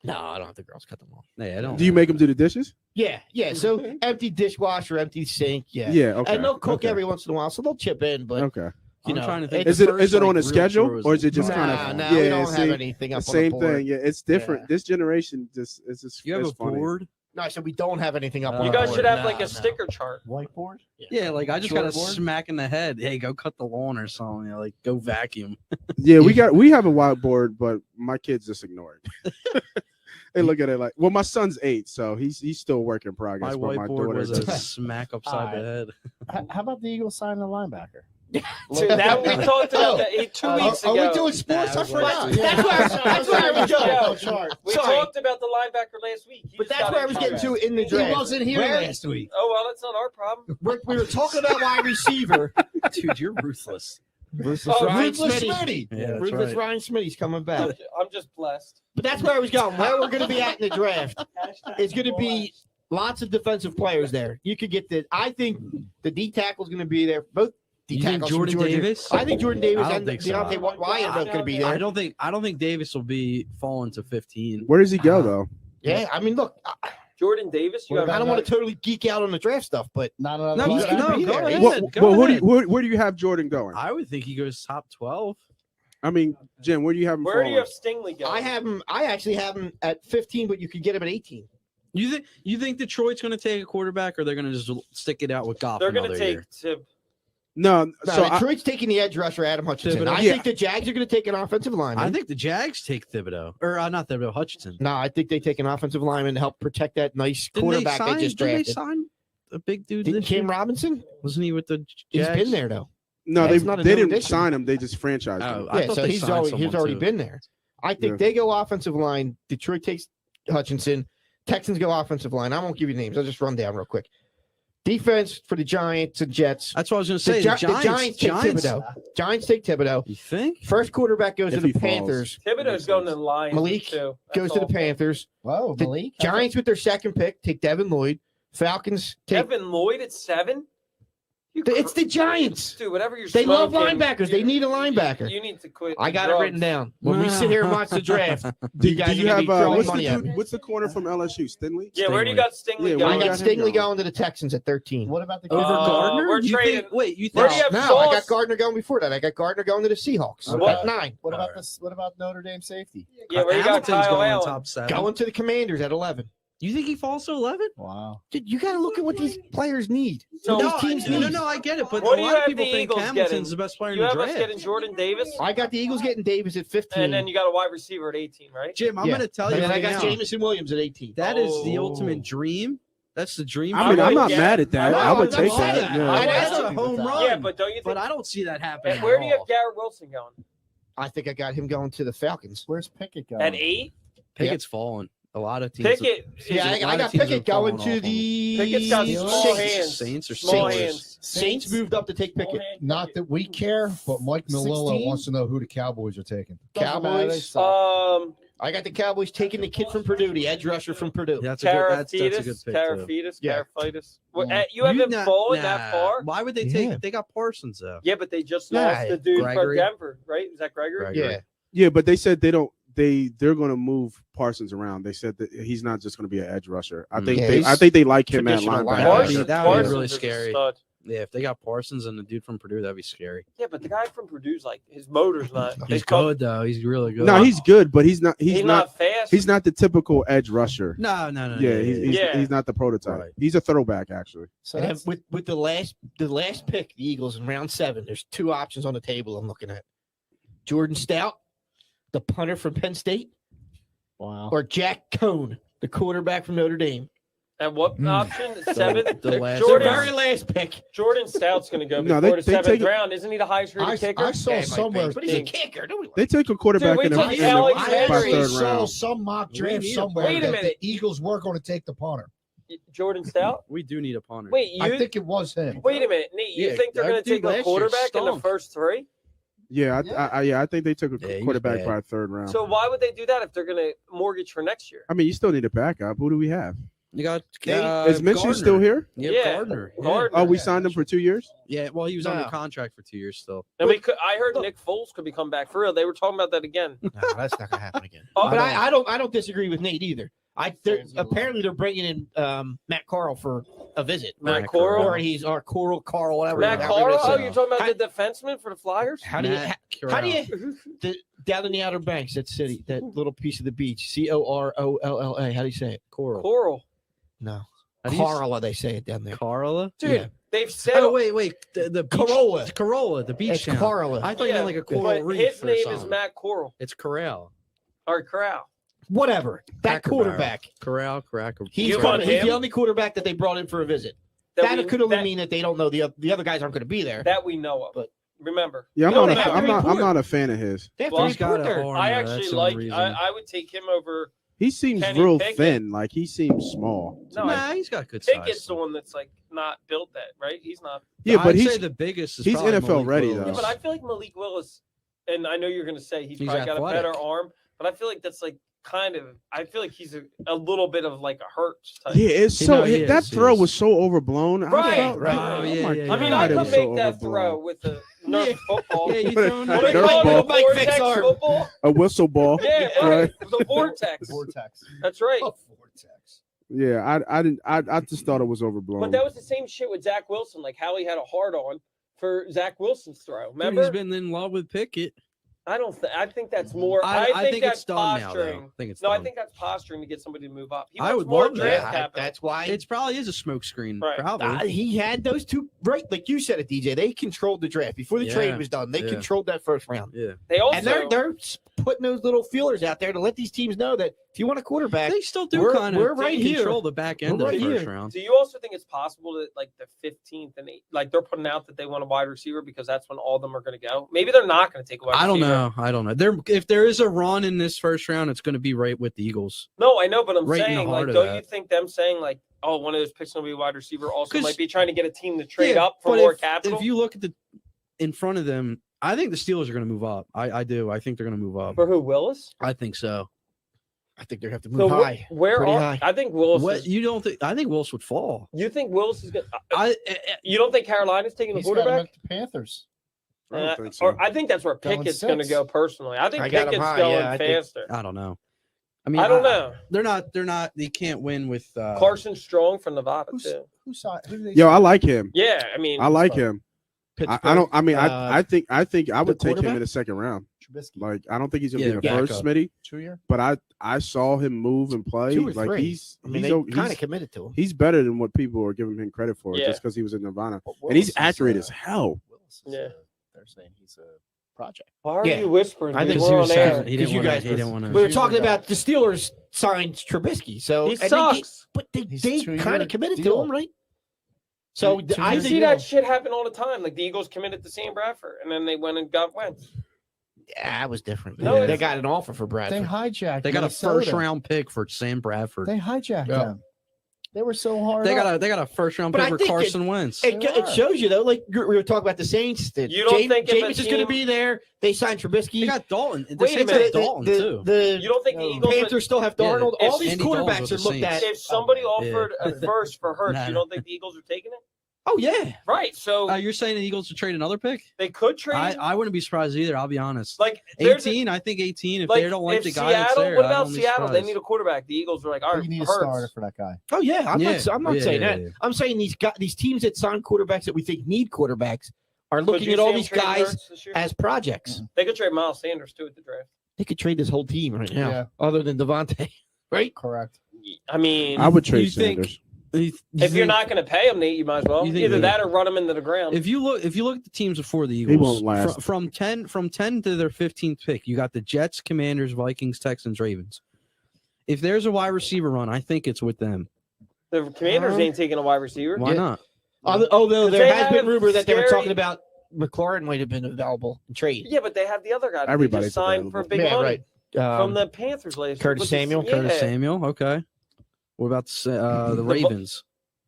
No, I don't have the girls cut them off. Yeah, I don't. Do you make him do the dishes? Yeah. So empty dishwasher, empty sink. Yeah. Yeah. Okay. And they'll cook okay. every once in a while, so they'll chip in. But Okay. you I'm know, trying to think. Is the it first, is it on like, a real schedule chore was or is it just the- kind nah, of we yeah? don't See, have anything up the on same the board. thing. Yeah, it's different. Yeah. This generation just it's just You have it's a funny. board? No, I said we don't have anything up on You the guys board. should have No, like a no. sticker chart. Whiteboard. Yeah, like I just got a Shortboard? smack in the head. Hey, go cut the lawn or something. Like go vacuum. Yeah, we have a whiteboard, but my kids just ignore it. They look at it like, well, my son's 8, so he's still work in progress. My but my whiteboard daughter was a just- smack upside the head. How about the Eagles signing a linebacker? Dude, that we talked about that 2 weeks Are ago. we doing sports? Nah, I forgot. That's where I was going. Yeah. We Sorry. talked about the linebacker last week. He But just that's got where I was getting injured. to in the He draft. wasn't here Where- last week. Oh, well, that's not our problem. We were talking about wide receiver. Dude, you're ruthless. Ruthless Oh, Ryan Ruthless Smitty. Smitty. Yeah, that's Ruthless right. Ryan Smitty's coming back. I'm just blessed. But that's where I was going. Where we're going to be at in the draft is going to be lots of defensive players there. You could get the. I think the D tackle is going to be there. Both D You think tackles. from Jordan Georgia. Davis? I think Jordan Davis I don't and think so. Deontay Wyatt are both going to be there. I don't think Davis will be falling to 15. Where does he go though? Yeah, I mean, look, Jordan Davis, you What have I don't want to totally geek out on the draft stuff, but Not another. No, he's no, going to be go there. ahead. Where do you have Jordan going? I would think he goes top 12. I mean, Jim, where do you have him? Where do you falling? have Stingley going? I have him. I actually have him at 15, but you could get him at 18. You think Detroit's going to take a quarterback, or they're going to just stick it out with Goff? They're going to another take year? Tib. No, No, so Detroit's taking the edge rusher, Adam Hutchinson. Thibodeau. I Yeah. think the Jags are going to take an offensive lineman. I think the Jags take Thibodeau, or not Thibodeau, Hutchinson. No, I think they take an offensive lineman to help protect that nice Didn't quarterback they just Didn't they drafted. sign a big dude Didn't this year? Cam Robinson? Wasn't he with the He's Jags? been there though. no, That's not a they new didn't addition. sign him. They just franchised Oh, him. I Yeah, thought so they he's signed already someone, too. been there. I think Yeah. they go offensive line. Detroit takes Hutchinson. Texans go offensive line. I won't give you names. I'll just run down real quick. Defense for the Giants and Jets. That's what I was going to say. The Giants take Thibodeau. Giants take Thibodeau. You think? First quarterback goes If to he the falls. Panthers. Thibodeau's going to the Lions Malik too. Goes to the Panthers. Whoa, The Malik. Giants with their second pick take Devin Lloyd. Falcons take. Devin Lloyd at 7. It's the Giants. Dude, whatever you're They love smoking, linebackers. They need a linebacker. You need to quit. I got it drugs. written down. When we sit here and watch the draft, Do you guys you are have gonna be throwing what's money the at me. dude? What's the corner from LSU? Stingley. Yeah, where do you got Stingley Yeah, going? I where got got him Stingley going? going to the Texans at 13. What about the Over Uh, Gardner? we're You trading- think, wait, you Where think? do you have No, Sauce? I got Gardner going before that. I got Gardner going to the Seahawks Okay. at 9. What about this? What about Notre Dame safety? Yeah, where you got Hamilton's Kyle going Allen? top 7. Going to the Commanders at 11. You think he falls to 11? Wow. Dude, you got to look at what these players need. So- What these teams need. No, I get it, but What a do you lot of have people the think Eagles Hamilton's getting? the best player in You the have us draft. getting Jordan Davis, I got the Eagles getting Davis at 15. and then you got a wide receiver at 18, right? Jim, I'm Yeah. going to tell And you then I right got now, Jamison Williams at 18. that is the Oh. ultimate dream. That's the dream. I mean, I I'm not would mad get- at that. No, I would I'm take saying that. that. Yeah. I- That's a happy with home that. run. Yeah, but don't you think? But I don't see that happening. And where do you at have Garrett Wilson going? I think I got him going to the Falcons. Where's Pickett going? At 8? all. Pickett's fallen. A lot of teams. Pickett. Yeah, a lot I of got teams Pickett have fallen going to off him. the Pickett's got small Saints. hands. Saints or Small Steelers? hands. Saints moved up to take Pickett. Not that we care, but Mike Malilla 16? wants to know who the Cowboys are taking. Doesn't matter, they Cowboys. suck. I got the Cowboys taking the kid from Purdue, the edge rusher from Purdue. Yeah, that's a good. That's a good Carafitas. pick too. Carafitas. Yeah. Carafitas. What, Yeah. you have them not- falling nah. that far? Why would they take? Yeah. They got Parsons though. Yeah, but they just Yeah. lost the dude Gregory. from Denver, right? Is that Gregory? Gregory. Yeah. Yeah, but they said they don't. They're going to move Parsons around. They said that he's not just going to be an edge rusher. I think Yeah, they. he's I think they like him at traditional linebacker. linebacker. Parsons, That would be Parsons really is a scary. stud. Yeah, if they got Parsons and the dude from Purdue, that'd be scary. Yeah, but the guy from Purdue's like his motor's not. He's they come- good though. He's really good. No, he's good, but he's not. He's not fast. He's not the typical edge rusher. no. Yeah, he's Yeah. he's not the prototype. Right. He's a throwback, actually. So And then that's, with the last pick, the Eagles in round 7, there's 2 options on the table I'm looking at. Jordan Stout, the punter from Penn State, wow. or Jack Cohn, the quarterback from Notre Dame. And what option? 7th. the last The Jordan, very last pick. Jordan Stout's going to go No, before they the 7th take- round. Isn't he the highest rated kicker? I saw Yeah, he might somewhere. be, but he's a kicker. Nobody They take a quarterback Dude, in wait the, till in the Alex by Henry third saw round. some mock We draft need a- somewhere wait a that minute. the Eagles were going to take the punter. Jordan Stout? We do need a punter. Wait, you I think it was him. wait a minute, Nate. You Yeah, think they're that going to dude take a last year quarterback in the stunk. first 3? Yeah, I think they took a Yeah, he was quarterback bad. by third round. So why would they do that if they're going to mortgage for next year? I mean, you still need a backup. Who do we have? You got. Is Minshew still here? Yeah, Yeah. Gardner. Yeah. Gardner. Oh, we signed him for 2 years. Yeah, well, he was under No. contract for 2 years still. And we could. I heard Nick Foles could be coming back for real. They were talking about that again. No, that's not going to happen again. Oh, But I don't disagree with Nate either. Apparently they're bringing in Matt Carl for a visit. Matt Corral. Or he's our Carl, whatever. Matt however Carl. it is. Oh, you're talking about the defenseman for the Flyers? How do you Matt how do Corral. you down in the Outer Banks, that city, that little piece of the beach, Corolla? How do you say it? Coral. No, How do you s- Corolla. They say it down there. Carla? Dude, Yeah. they've said. Oh wait, the beach, Corolla. Corolla, the beach It's town. Corolla. I thought you meant like a coral but reef his or name something. is Matt Coral It's Corral. or Corral. Whatever. That Cracker quarterback. Corral, Cracker. He's You coming. want He's him? the only quarterback that they brought in for a visit. That could only mean that they don't know the other guys aren't going to be there. that we know of. But- Remember, Yeah, You don't I'm have to report. not a fan of his. They have Well, to he's report got a there. horn. I That's actually the like. only reason. I would take him over. He seems Kenny real Pickett. thin. Like he seems small. No, Nah, he's got good size. Pickett's the one that's like not built that right. He's not. Yeah, but I'd he's say the biggest. Is he's probably NFL Malik ready, Willis. though. Yeah, but I feel like Malik Willis, and I know you're going to say he's He's probably got a athletic. better arm, but I feel like that's like kind of. I feel like he's a little bit of like a Hurts type. yeah, it's You so know, he that is, throw he is. was so overblown. Right, I felt, right. oh Yeah, my yeah, I mean, yeah. I God, it could was make so that overblown. throw with the Nerf football. Yeah, you throwing What do they Nerf call it? ball. The Mike vortex Vick's arm. football? A whistle ball. Yeah, right. The vortex. Vortex. That's right. Vortex. Yeah, I just thought it was overblown. But that was the same shit with Zach Wilson. Like how he had a hard on for Zach Wilson's throw. Dude, Remember? he's been in love with Pickett. I don't. I think that's more. I think that's it's done now. posturing. Though. I think it's No, done. I think that's posturing to get somebody to move up. He I wants would more love that. draft Yeah, capital. that's why. It probably is a smokescreen. Right. Probably. He had those two right, like you said it, DJ. They controlled the draft before the Yeah, trade was done. They yeah. controlled that first round, Yeah. They also and they're putting those little feelers out there to let these teams know that If you want a quarterback, They still do We're- kind of we're right here. control the back end We're of right the first here. round. Do you also think it's possible that like the 15th and 8th, like they're putting out that they want a wide receiver because that's when all of them are going to go? Maybe they're not going to take a wide receiver. I don't know. If there is a run in this first round, it's going to be right with the Eagles. No, I know, but I'm Right in the saying, heart like, of don't you that. think them saying like, oh, one of those picks will be a wide receiver also 'Cause- might be trying to get a team to trade Yeah, up for but more if, capital? If you look at in front of them, I think the Steelers are going to move up. I do. I think they're going to move up. For who, Willis? I think so. I think they have to So move high. where Pretty are high. I think Willis? What Is, you don't think? I think Willis would fall. you think Willis is going? I You don't think Carolina's taking the He's got him quarterback? at the Panthers. I don't think so. Or I think that's where Going Pickett's going to 6. go. Personally, I think I got him Pickett's high, going yeah, I think- faster. I don't know. I mean, I don't know. They're not. They can't win with Carson Strong from Nevada Who's- too. Who saw? Who did they Yo, I sign? like him. Yeah, I mean, I like him. I don't. I mean, I think I would take him quarterback? in the second round. Trubisky. Like, I don't think he's gonna Yeah, be the first, backup. Smitty. 2 year. But I saw him move and play. 2 or Like 3. he's I mean, he's, they kind he's, of committed to him. he's better than what people are giving him credit for Yeah. just because he was in Nirvana. But And he's Willis is, accurate as hell. Willis is, Yeah. they're saying he's a project. why are Yeah. you whispering? I dude? think We're on he air. was- He 'cause didn't you want guys to. He didn't want We to. were He's talking your guy. about the Steelers signed Trubisky, so He and they sucks. but they He's they 2 kind year of committed to deal. him, right? So Two I I year see think that shit happen all the time. Like the Eagles committed to Sam Bradford, and then they went and got Wentz. that was different. No, they it's- got an offer for They Bradford. hijacked. They got a Minnesota. first round pick for Sam Bradford. They hijacked Yeah. them. They were so hard. They up. got a first round But pick I for think Carson Wentz. It shows you though, like we were talking about the Saints. That You don't think if a Jameis is going to team- be there? They signed Trubisky. They got Dalton. The Wait a Saints minute. got Dalton too. You don't think the No. Eagles? Panthers still have Yeah, Darnold. if All these Andy Dalton's quarterbacks with are the looked at. If somebody Yeah. offered a first for Hurts, Nah, you nah. don't think the Eagles are taking it? Oh yeah, Right. So You're saying the Eagles would trade another pick? they could trade. I wouldn't be surprised either. I'll be honest. like there's a- 18. I think 18. If like, they don't like if the guy that's Seattle, there, what I about wouldn't be Seattle? They surprised. need a quarterback. The Eagles are like, all But right, you need a Hurts. starter for that guy. oh yeah. I'm not saying Yeah, that. yeah. I'm saying these teams that sign quarterbacks that we think need quarterbacks are Could looking you at all see them these trading guys Hurts this year? as projects. They could trade Miles Sanders too at the draft. They could trade this whole team right now, Yeah. other than Devontae. Right? Correct. I mean, I would trade you think- Sanders. if you're not going to pay him, Nate, you might as well. You think- Either that or run him into the ground. If you look at the teams before the Eagles, won't last. From 10 to their 15th pick, you got the Jets, Commanders, Vikings, Texans, Ravens. If there's a wide receiver run, I think it's with them. The Commanders ain't taking a wide receiver. Why not? Although They there has been have rumor that they were scary- talking about McLaurin might have been available in trade. Yeah, but they have the other guy. That they Everybody's just signed available. for big Yeah, money right. from the Panthers last year. Curtis What's his- Samuel? Yeah. Curtis Samuel. Okay. What about the Ravens?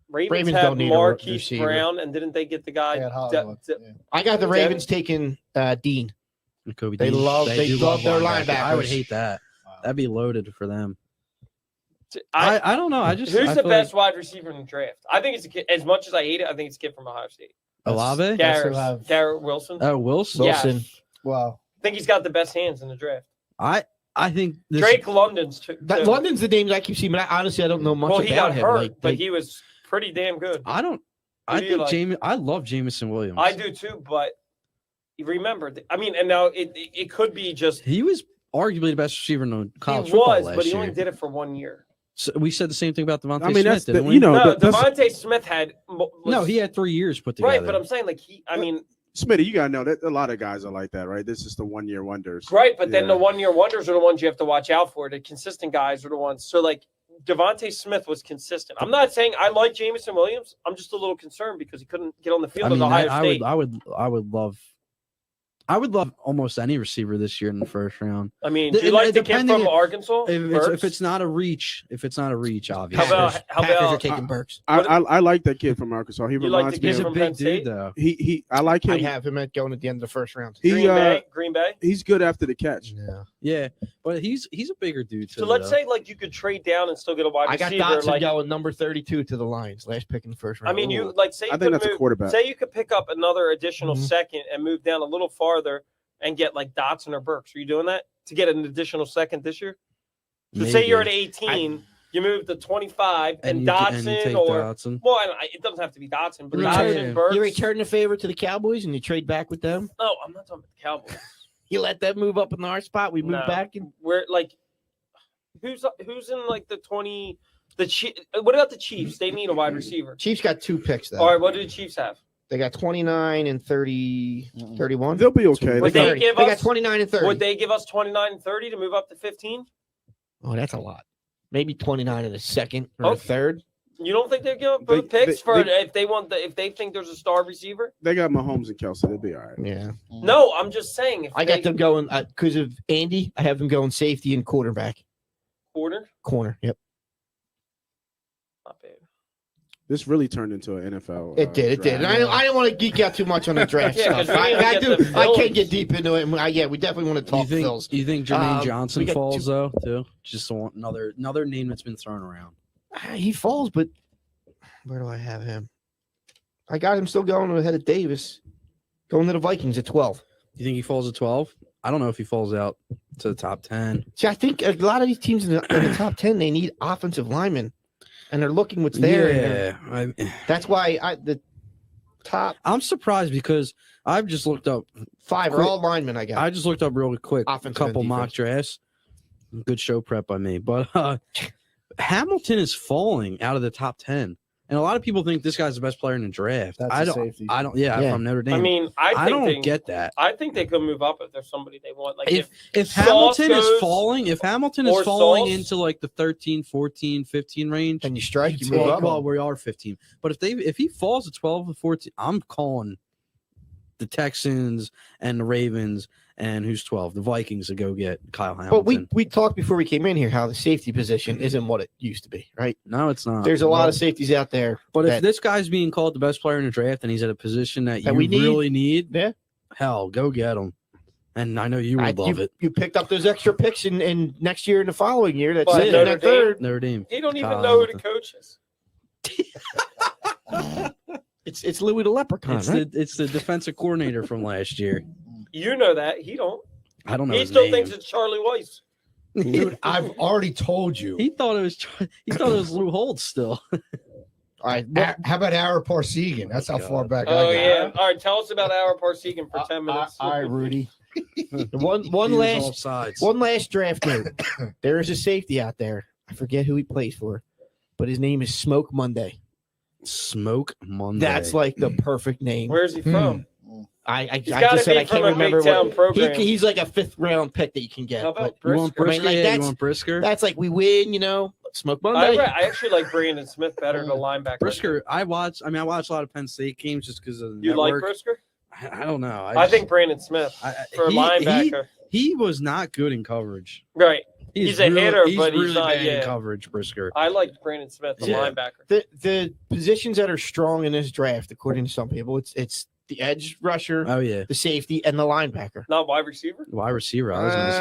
Ravens don't have need a Marquise receiver. Brown, and didn't they get the guy? They had Hollywood. Yeah. I got the Devin- Ravens taking Dean. Kobe They Dean. love do their linebackers. I would linebackers. hate that. Wow. That'd be loaded for them. I, I don't know. I just who's I the feel best wide receiver in the draft? I think it's a kid. As much as I hate it, I think it's a kid from Ohio State. Like Olave. That's who Garrett, have- Garrett Wilson. Oh, Wilson. Wilson. Wow. I think he's got the best hands in the draft. I think this, Drake London's too. That, London's the names I keep seeing, but honestly, I don't know much well, about he got him. hurt, Like, but he was pretty damn good. I don't. Who I do you think like? Jamie. I love Jamison Williams. I do too, but you remember, I mean, and now it could be just He was arguably the best receiver in the college he football was, last but he year. only did it for 1 year. So we said the same thing about Devontae I mean, that's Smith, didn't the, we? you know, No, that's Devontae Smith had no, he had 3 years put together. right, but I'm saying like I mean, Smitty. You gotta know that a lot of guys are like that, right? This is the 1 year wonders. right, but then Yeah. the 1 year wonders are the ones you have to watch out for. The consistent guys are the ones. So like Devontae Smith was consistent. I'm not saying I like Jamison Williams. I'm just a little concerned because he couldn't get on the field I mean, at Ohio I State. would love almost any receiver this year in the first round. I mean, The- do you like the kid depending from Arkansas? If it's not a reach, obviously. How Packers, about- Packers are about- taking Burks. I like that kid from Arkansas. He You like reminds the me kid He's of a from Penn big State? dude, though. I like I him. have him at going at the end of the first round. He Green Bay. he's good after the catch. Yeah. Yeah, but he's a bigger dude too. So let's though. say like you could trade down and still get a wide I got receiver. Dotson Like going number 32 to the Lions, last pick in the first round. I mean, you Ooh. like say you I think could that's a move, quarterback. say you could pick up another additional Mhm. second and move down a little farther and get like Dotson or Burks. Are you doing that to get an additional second this year? So say you're at Maybe. 18, you move to 25, and you Dotson take or Dotson. well, it doesn't have to be Dotson, but You Dotson, return- Burks. You return the favor to the Cowboys and you trade back with them. No, I'm not talking about the Cowboys. You let them move up in our spot. We move No. back. And We're like, who's in like the 20? What about the Chiefs? They need a wide receiver. Chiefs got 2 picks though. All right, what do the Chiefs have? They got 29 and 30, 31. They'll be okay. Would They they got- 30. give They got us- 29 and 30. Would they give us 29 and 30 to move up to 15? Oh, that's a lot. Maybe 29 in the second or the third. You don't think they'll give up both picks if they think there's a star receiver? They got Mahomes and Kelsey. They'll be all right. Yeah. No, I'm just saying. I got them going because of Andy. I have them going safety and quarterback. Corner. Yep. Not bad. This really turned into an NFL. It did. And I don't want to geek out too much on the draft stuff. I can't get deep into it. We definitely want to talk Phils. You think Jermaine Johnson falls though too? Just another name that's been thrown around. He falls, but where do I have him? I got him still going ahead of Davis, going to the Vikings at 12. You think he falls at 12? I don't know if he falls out to the top 10. See, I think a lot of these teams in the top 10, they need offensive linemen, and they're looking what's there. Yeah, that's why the top. I'm surprised because I've just looked up 5 are all linemen. I just looked up real quick offensive a couple mock drafts. Good show prep by me, but Hamilton is falling out of the top 10. And a lot of people think this guy's the best player in the draft. That's I don't. Safety. From Notre Dame. I mean, I don't get that. I think they could move up if there's somebody they want. Like if Hamilton is falling, Sauce, into like the 13, 14, 15 range, and you strike, you move up. Well, we are 15. But if he falls at 12 or 14, I'm calling the Texans and the Ravens and who's 12, the Vikings to go get Kyle Hamilton. But we talked before we came in here how the safety position isn't what it used to be, right? No, it's not. There's a lot of safeties out there. But if this guy's being called the best player in the draft and he's at a position that you really need, hell, go get him. And I know you would love it. You picked up those extra picks in next year and the following year. That's it. Notre Dame. He don't even know who the coach is. It's Louis the Leprechaun. It's the defensive coordinator from last year. You know that. He don't. I don't know. He still thinks it's Charlie Weiss. Dude, I've already told you. He thought it was Lou Holtz still. All right. How about Ara Parsegian? That's how far back I got. Oh, yeah. All right. Tell us about Ara Parsegian for 10 minutes. All right, Rudy. One last draft note. There is a safety out there. I forget who he plays for, but his name is Smoke Monday. Smoke Monday. That's like the perfect name. Where's he from? I just said I can't remember what. He's like a 5th round pick that you can get. How about you want Brisker? you want Brisker? That's like we win, Smoke Monday. I actually like Brandon Smith better than linebacker. Brisker, I watch a lot of Penn State games just because of the You network. like Brisker? I don't know. I think Brandon Smith for linebacker. He was not good in coverage. Right. He's a hitter, but he's not bad in coverage, Brisker. I like Brandon Smith, the linebacker. The positions that are strong in this draft, according to some people, it's the edge rusher, the safety, and the linebacker. Not wide receiver? Wide receiver.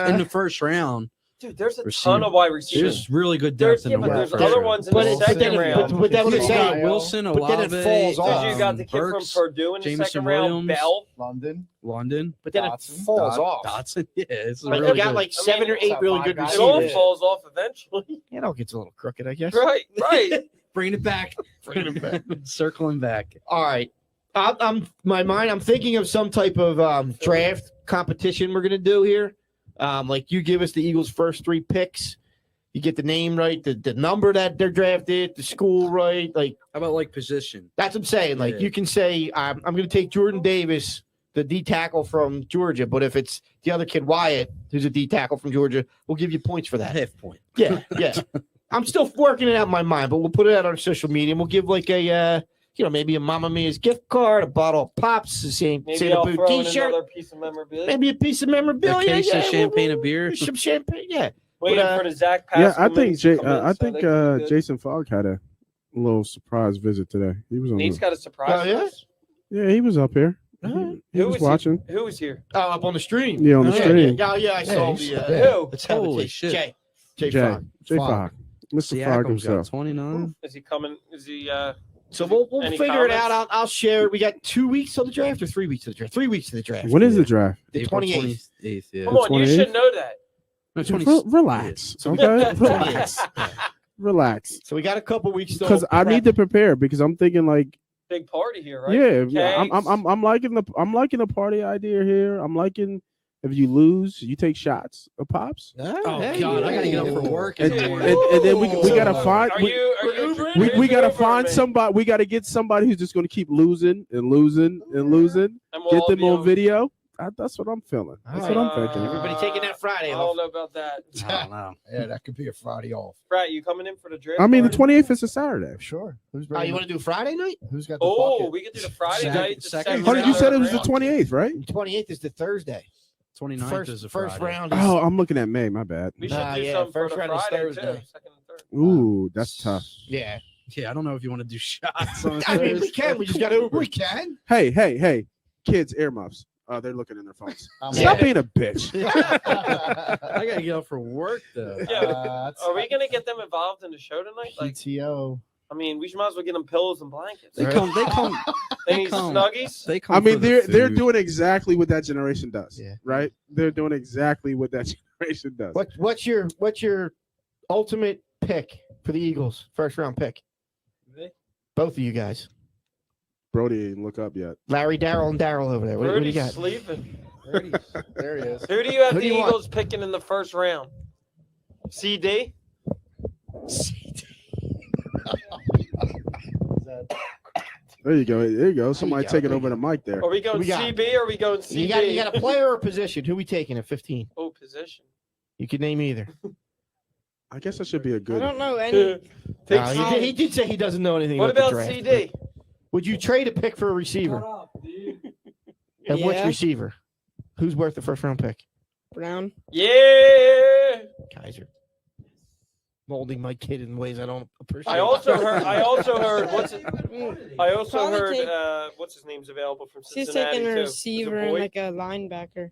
In the first round. Dude, there's a ton of wide receivers. There's really good depth in the but there's other ones in the second round. But that's what I'm saying. Wilson, Olave, but then it falls off. You got the kid Burks, from Purdue in the Jameson second Williams, round, Bell. London. But then Dotson. it falls off. Dotson, it's But really you got good. like 7 or 8 really good It receivers. all falls off eventually. It all gets a little crooked, I guess. Right. Bring it back. Circling back. All right. I'm thinking of some type of draft competition we're gonna do here. Like you give us the Eagles' first 3 picks. You get the name right, the number that they're drafted, the school right. Like how about like position? That's what I'm saying. Like you can say, I'm going to take Jordan Davis, the D tackle from Georgia, but if it's the other kid Wyatt, who's a D tackle from Georgia, we'll give you points for that. Half point. Yeah. I'm still working it out in my mind, but we'll put it out on social media. And we'll give like a maybe a Mamma Mia's gift card, a bottle of Pops, the same T-shirt, another piece of memorabilia. maybe a piece of memorabilia, a case of champagne and beer, some champagne, Waiting for the Zach Pass. Yeah, I think Jason Fogg had a little surprise visit today. He was on. Nate's got a surprise. Oh, yeah? Yeah, he was up here. He Who was watching. Who was here? Oh, up on the stream. Yeah, on the stream. Yeah, I saw the. Who? Let's have Holy it. shit. Jay Fogg. Fogg. Mr. Fogg himself. 29. Is he coming? Is he? So we'll any figure it comments? out. I'll share. We got 2 weeks till the draft or 3 weeks till the draft? 3 weeks to the draft. When is the draft? The April 28th. 28th, yeah. Come on, you 28th? should know that. No, Relax. Okay? Relax. Relax. So we got a couple weeks still. Because I need to prepare because I'm thinking like Big party here, right? Yeah, I'm liking the party idea here. I'm liking if you lose, you take shots of Pops. Oh God, I gotta get up for work. And then we gotta find. We gotta find somebody. We gotta get somebody who's just gonna keep losing and losing and losing. Get them on video. That's what I'm feeling. All That's right. what I'm thinking. Everybody taking that Friday I off. don't know about that. I don't know. Yeah, that could be a Friday off. Brett, you coming in for the draft? I mean, the party? 28th is a Saturday. Sure. Who's Oh, bringing you want to do Friday night? Who's got the Oh, bucket? we could do the Friday Second- night. the second second Hold on, you round said it of was the round. 28th, right? 28th is the Thursday. 29th is a First Friday. round is Oh, I'm looking at May. My bad. We should Nah, do yeah, something first for the round is Friday Thursday. too. Second and third. Ooh, that's tough. yeah. Yeah, I don't know if you want to do shots on I mean, we Thursday. can. We just got to. We can. Hey, kids, earmuffs. They're looking in their phones. I'm Stop Yeah. being a bitch. I gotta get up for work though. Yeah. Are we gonna get them involved in the show tonight? Like, PTO? I mean, we might as well get them pillows and blankets. They come. They need come. snuggies. They come. I mean, for the they're food. doing exactly what that generation does. Yeah. Right? They're doing exactly what that generation does. What's your ultimate pick for the Eagles? First round pick. Both of you guys. Brody didn't look up yet. Larry, Darrell, and Darrell over there. What do you Rudy's got? sleeping. There he is. Who do you have Who the do you want? Eagles picking in the first round? CD? There you go. Somebody go. taking over the mic there. Are we going We got- CB or are we going CD? You got a player or a position? Who we taking at 15? Oh, position. You can name either. I guess that should be a I good. don't know any. Take No, CD. he did say he doesn't know anything What about about the draft. CD? Would you trade a pick for a receiver? And which Yeah. receiver? Who's worth the first round pick? Brown. Yeah. Kaiser. Molding my kid in ways I don't appreciate. I also heard. What's it? I also Probably heard. take- What's his name's available from She's Cincinnati taking a too. receiver Is it and Boyd? like a linebacker.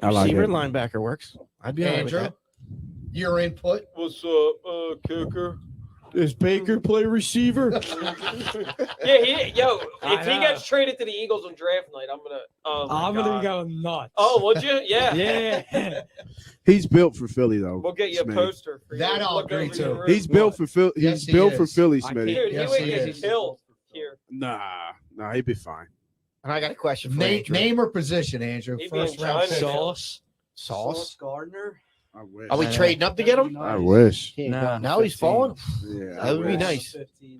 I like receiver it. and linebacker works. I'd be all right with Andrew, that. your input. What's up, kicker? Does Baker play receiver? Yeah, if he gets traded to the Eagles on draft night, I'm gonna. Oh my God. go nuts. Oh, would you? Yeah. Yeah. He's built for Philly though. We'll get you a Smitty. poster. For That you. I'll Look agree over to. your room. He's built for Philly. Yes, He's he built for is. Philly, I Smitty. Dude, Yes, he he would is. get killed here. Nah, he'd be fine. And I got a question for Name, Andrew. name or position, Andrew. He'd be in First round China. pick. Sauce. Gardner. I wish. Are we trading up to get him? I wish. Nah. Now he's falling. Yeah, That would be wish. nice.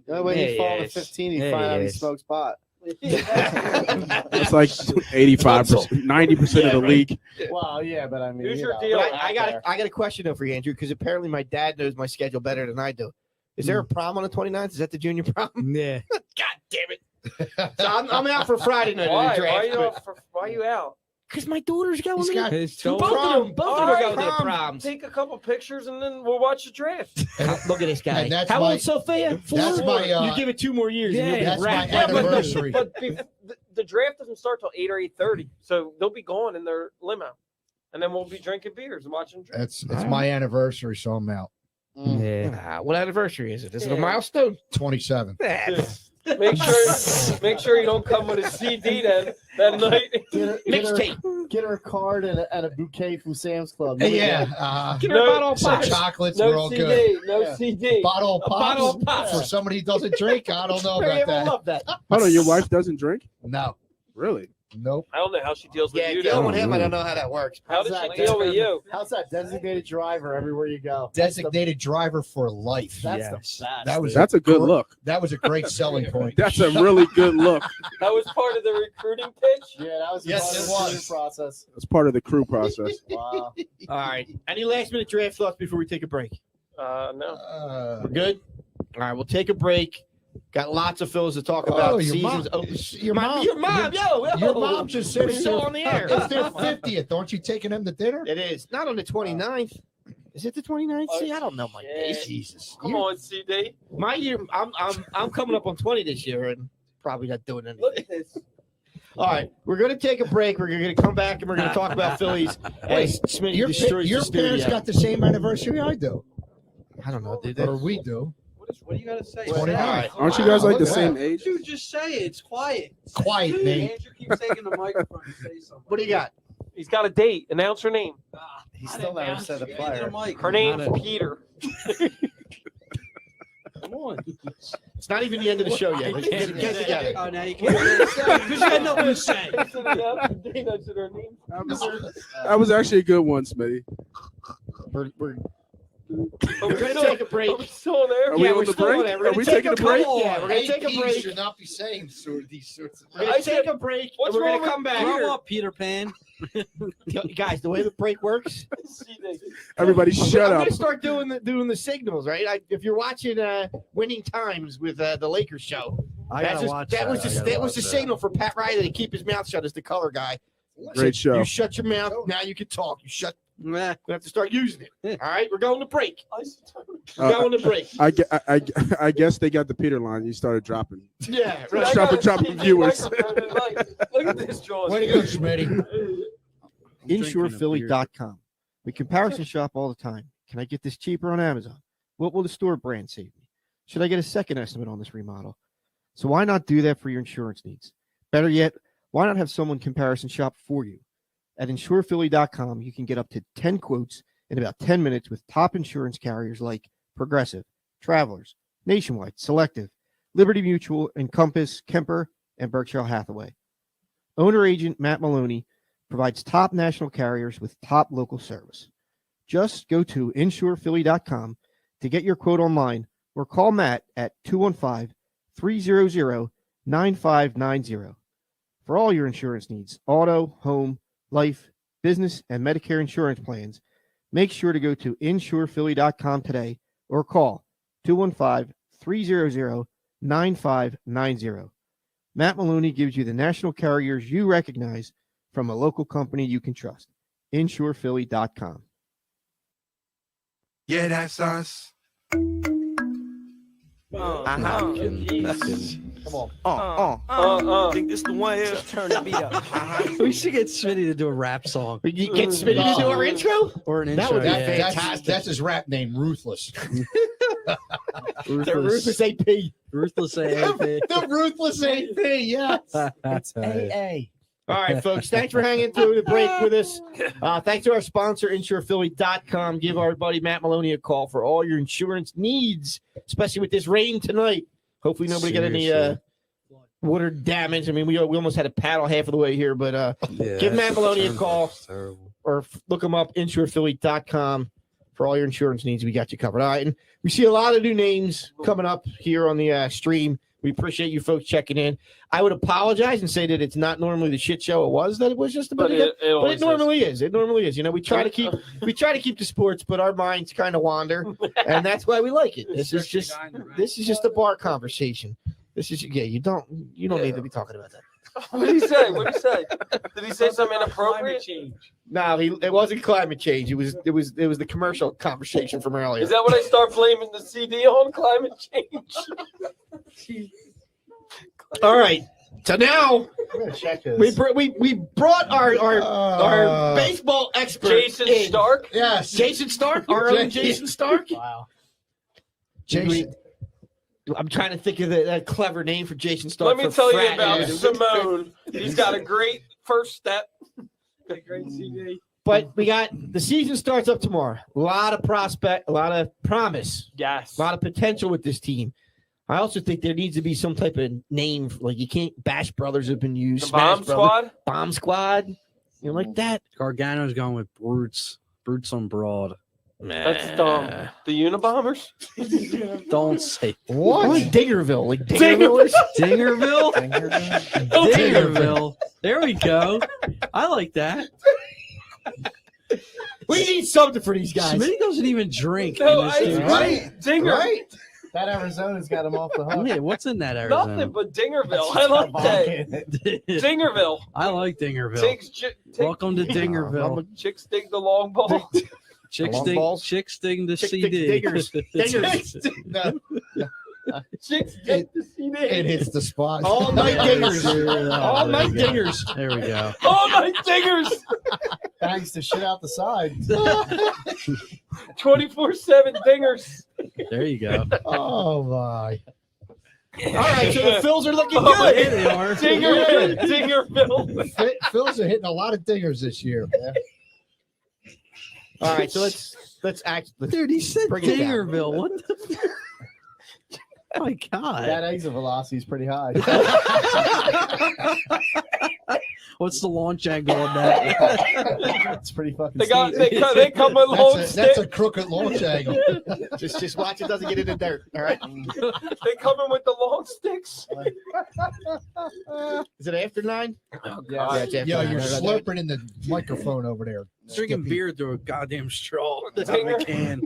No, when Yeah, he fall yeah, to it's- 15, he yeah, find out yeah, he it's- smokes pot. It's like 85%, 90% of the league. Well, yeah, but I mean, Here's you your know, deal. But out I got there. a question though for you, Andrew, because apparently my dad knows my schedule better than I do. Is there a prom on the 29th? Is that the junior prom? Yeah. God damn it! So I'm out for Friday night Why? of the draft. Why are you out? Because my daughter's going. He's got Both of them All are right, going to the prom. proms. Take a couple pictures and then we'll watch the draft. Look at this guy. And that's How my- old Sophia? that's my, you give it 2 more years. and you'll be that's my wrapped. anniversary. But the draft doesn't start till 8 or 8:30, so they'll be gone in their limo, and then we'll be drinking beers and watching the draft. It's my anniversary, so I'm out. Yeah. What anniversary is it? Is it a Yeah. milestone? 27. Make sure you don't come with a CD then that night. Mixtape. Get her a card and a bouquet from Sam's Club. Yeah. Get her a bottle of Some pops. chocolates. We're No all CD. good. No Yeah. CD. Bottle of A pops. bottle of pops. For somebody who doesn't drink, I don't know Mary about Ellen that. loved that. Hold on, your wife doesn't drink? No. Really? Nope. I don't know how she deals with Yeah, you. dealing though. with him, I don't know how that works. How does How's she that? deal with you? How's that designated driver everywhere you go? Designated driver for life. That's the Yes. best. That was That's a good look. That was a great selling point. That's a really good look. That was part of the recruiting pitch. Yeah, that was Yes, part of it the was. recruiting process. That's part of the crew process. Wow. All right. Any last minute draft thoughts before we take a break? No. We're good? All right, we'll take a break. Got lots of Phillies to talk about. Oh, your Seasons. mom. Your mom. Your mom. Yo. Your mom just said We're it's still their, on the air. it's their 50th. Aren't you taking them to dinner? It is. Not on the 29th. Is it the 29th? Oh, See, I don't know my shit. days. Jesus. Come on, CD. My year, I'm coming up on 20 this year and probably not doing anything. Look at this. All right, we're going to take a break. We're going to come back and we're going to talk about Phillies. Hey, Smitty Your, destroys your the studio. parents got the same anniversary I do, I don't know, dude. or we do. What do you gotta say? 29. All right. Aren't you guys like the Look at same that. age? Dude, just say it. It's quiet. Quiet, Nate. Andrew keeps taking the microphone to say something. What do you got? He's got a date. Announce her name. He still never said a player. Her name's Peter. Come on. It's not even the end of the show yet. Let's get together. Oh, now you can't because you got nothing to say. That was actually a good one, Smitty. We're We're going to take a break. Are we still on air? Are we on we're the still break? on there. We're Are gonna we take taking a break? Yeah, we're going to take a break. should not be saying these sorts of We're going to take a break. What's and we're wrong going to come back. Grow up, Peter Pan. Guys, the way the break works, Everybody shut I'm up. going to start doing the signals, right? If you're watching Winning Times with the Lakers show, that was the signal for Pat Riley to keep his mouth shut as the color guy. Great show. You shut your mouth. Now you can talk. You shut. Nah. We have to start using it. All right, we're going to break. We're Uh, going to break. I guess they got the Peter line. You started dropping. Yeah, right. Dropping viewers. Look at this, Jaws. Way to go, Schmitty. InsurePhilly.com. We comparison shop all the time. Can I get this cheaper on Amazon? What will the store brand save me? Should I get a second estimate on this remodel? So why not do that for your insurance needs? Better yet, why not have someone comparison shop for you? At InsurePhilly.com, you can get up to 10 quotes in about 10 minutes with top insurance carriers like Progressive, Travelers, Nationwide, Selective, Liberty Mutual, Encompass, Kemper, and Berkshire Hathaway. Owner agent Matt Maloney provides top national carriers with top local service. Just go to InsurePhilly.com to get your quote online or call Matt at 215-300-9590. For all your insurance needs, auto, home, life, business, and Medicare insurance plans, make sure to go to InsurePhilly.com today or call 215-300-9590. Matt Maloney gives you the national carriers you recognize from a local company you can trust. InsurePhilly.com. Yeah, that's us. Come on. Think this the one here? Turn the beat up. We should get Smitty to do a rap song We get Smitty to do our intro? or an That intro. would be yeah. fantastic. That's his rap name, Ruthless. The Rufus AP. Ruthless AAP. The Ruthless AP, yes. It's AA. All right, folks. Thanks for hanging through the break with us. Thanks to our sponsor, InsurePhilly.com. Give our buddy Matt Maloney a call for all your insurance needs, especially with this rain tonight. Hopefully nobody got any water damage. I mean, we almost had a paddle half of the way here, but give Matt Maloney a call or look him up, InsurePhilly.com. For all your insurance needs, we got you covered. All right, and we see a lot of new names coming up here on the stream. We appreciate you folks checking in. I would apologize and say that it's not normally the shit show it was. That it was just a bit. But it normally is. It normally is. You know, we try to keep the sports, but our minds kind of wander, and that's why we like it. This is just a bar conversation. You don't need to be talking about that. What did he say? Did he say something inappropriate? No, it wasn't climate change. It was the commercial conversation from earlier. Is that when I start blaming the CD on climate change? All right. So now I'm gonna check this. we brought our baseball expert Jason in. Stark? Yes. Jason Stark, our own Jason Stark. Wow. Jason. I'm trying to think of that clever name for Jason Stark. Let me for tell you frat about dude. Simone. He's got a great first step. A great CD. But we got the season starts up tomorrow. A lot of prospect, a lot of promise, Yes. a lot of potential with this team. I also think there needs to be some type of name. Like you can't. Bash Brothers have been used. The Smash Bomb Brothers, Squad? Bomb Squad. You know, like that. Gargano's going with Brutes. Brutes on Broad. That's dumb. The Unabombers? Don't say What? Like Dingerville. Like Dingerville. Dingerville. Dingerville. There we go. I like that. We need something for these guys. Smitty doesn't even drink. No, in this I- dude. Right. Dinger. Right. That Arizona's got him off the hook. Yeah, what's in that Arizona? Nothing but Dingerville. I like that. Dingerville. I like Dingerville. Welcome to Dingerville. Chicks dig the long ball. Chicks long dig, balls? chicks dig the Chick CD. diggers. Dingers. No, Chicks dig the CD. it hits the spot. All night dingers. All night There we go. dingers. There we go. All night dingers. Bangs the shit out the side. 24/7 dingers. There you go. Oh my! All right, so the Phils are looking Oh, good. There they are. Dingerville. Phil's are hitting a lot of dingers this year. All right, so let's act. Dude, he said Bring it down. Dingerville. What the? Oh my God. That exit velocity is pretty high. What's the launch angle on that? It's pretty fucking They steep. come with long That's sticks. a crooked launch angle. Just watch it doesn't get in the dirt. All right. They come in with the long sticks. Is it after 9? Oh, Yeah. God. it's after Yo, 9. you're slurping in the microphone over there. Drinking Skippy. beer through a goddamn straw. The Out of a dinger. can.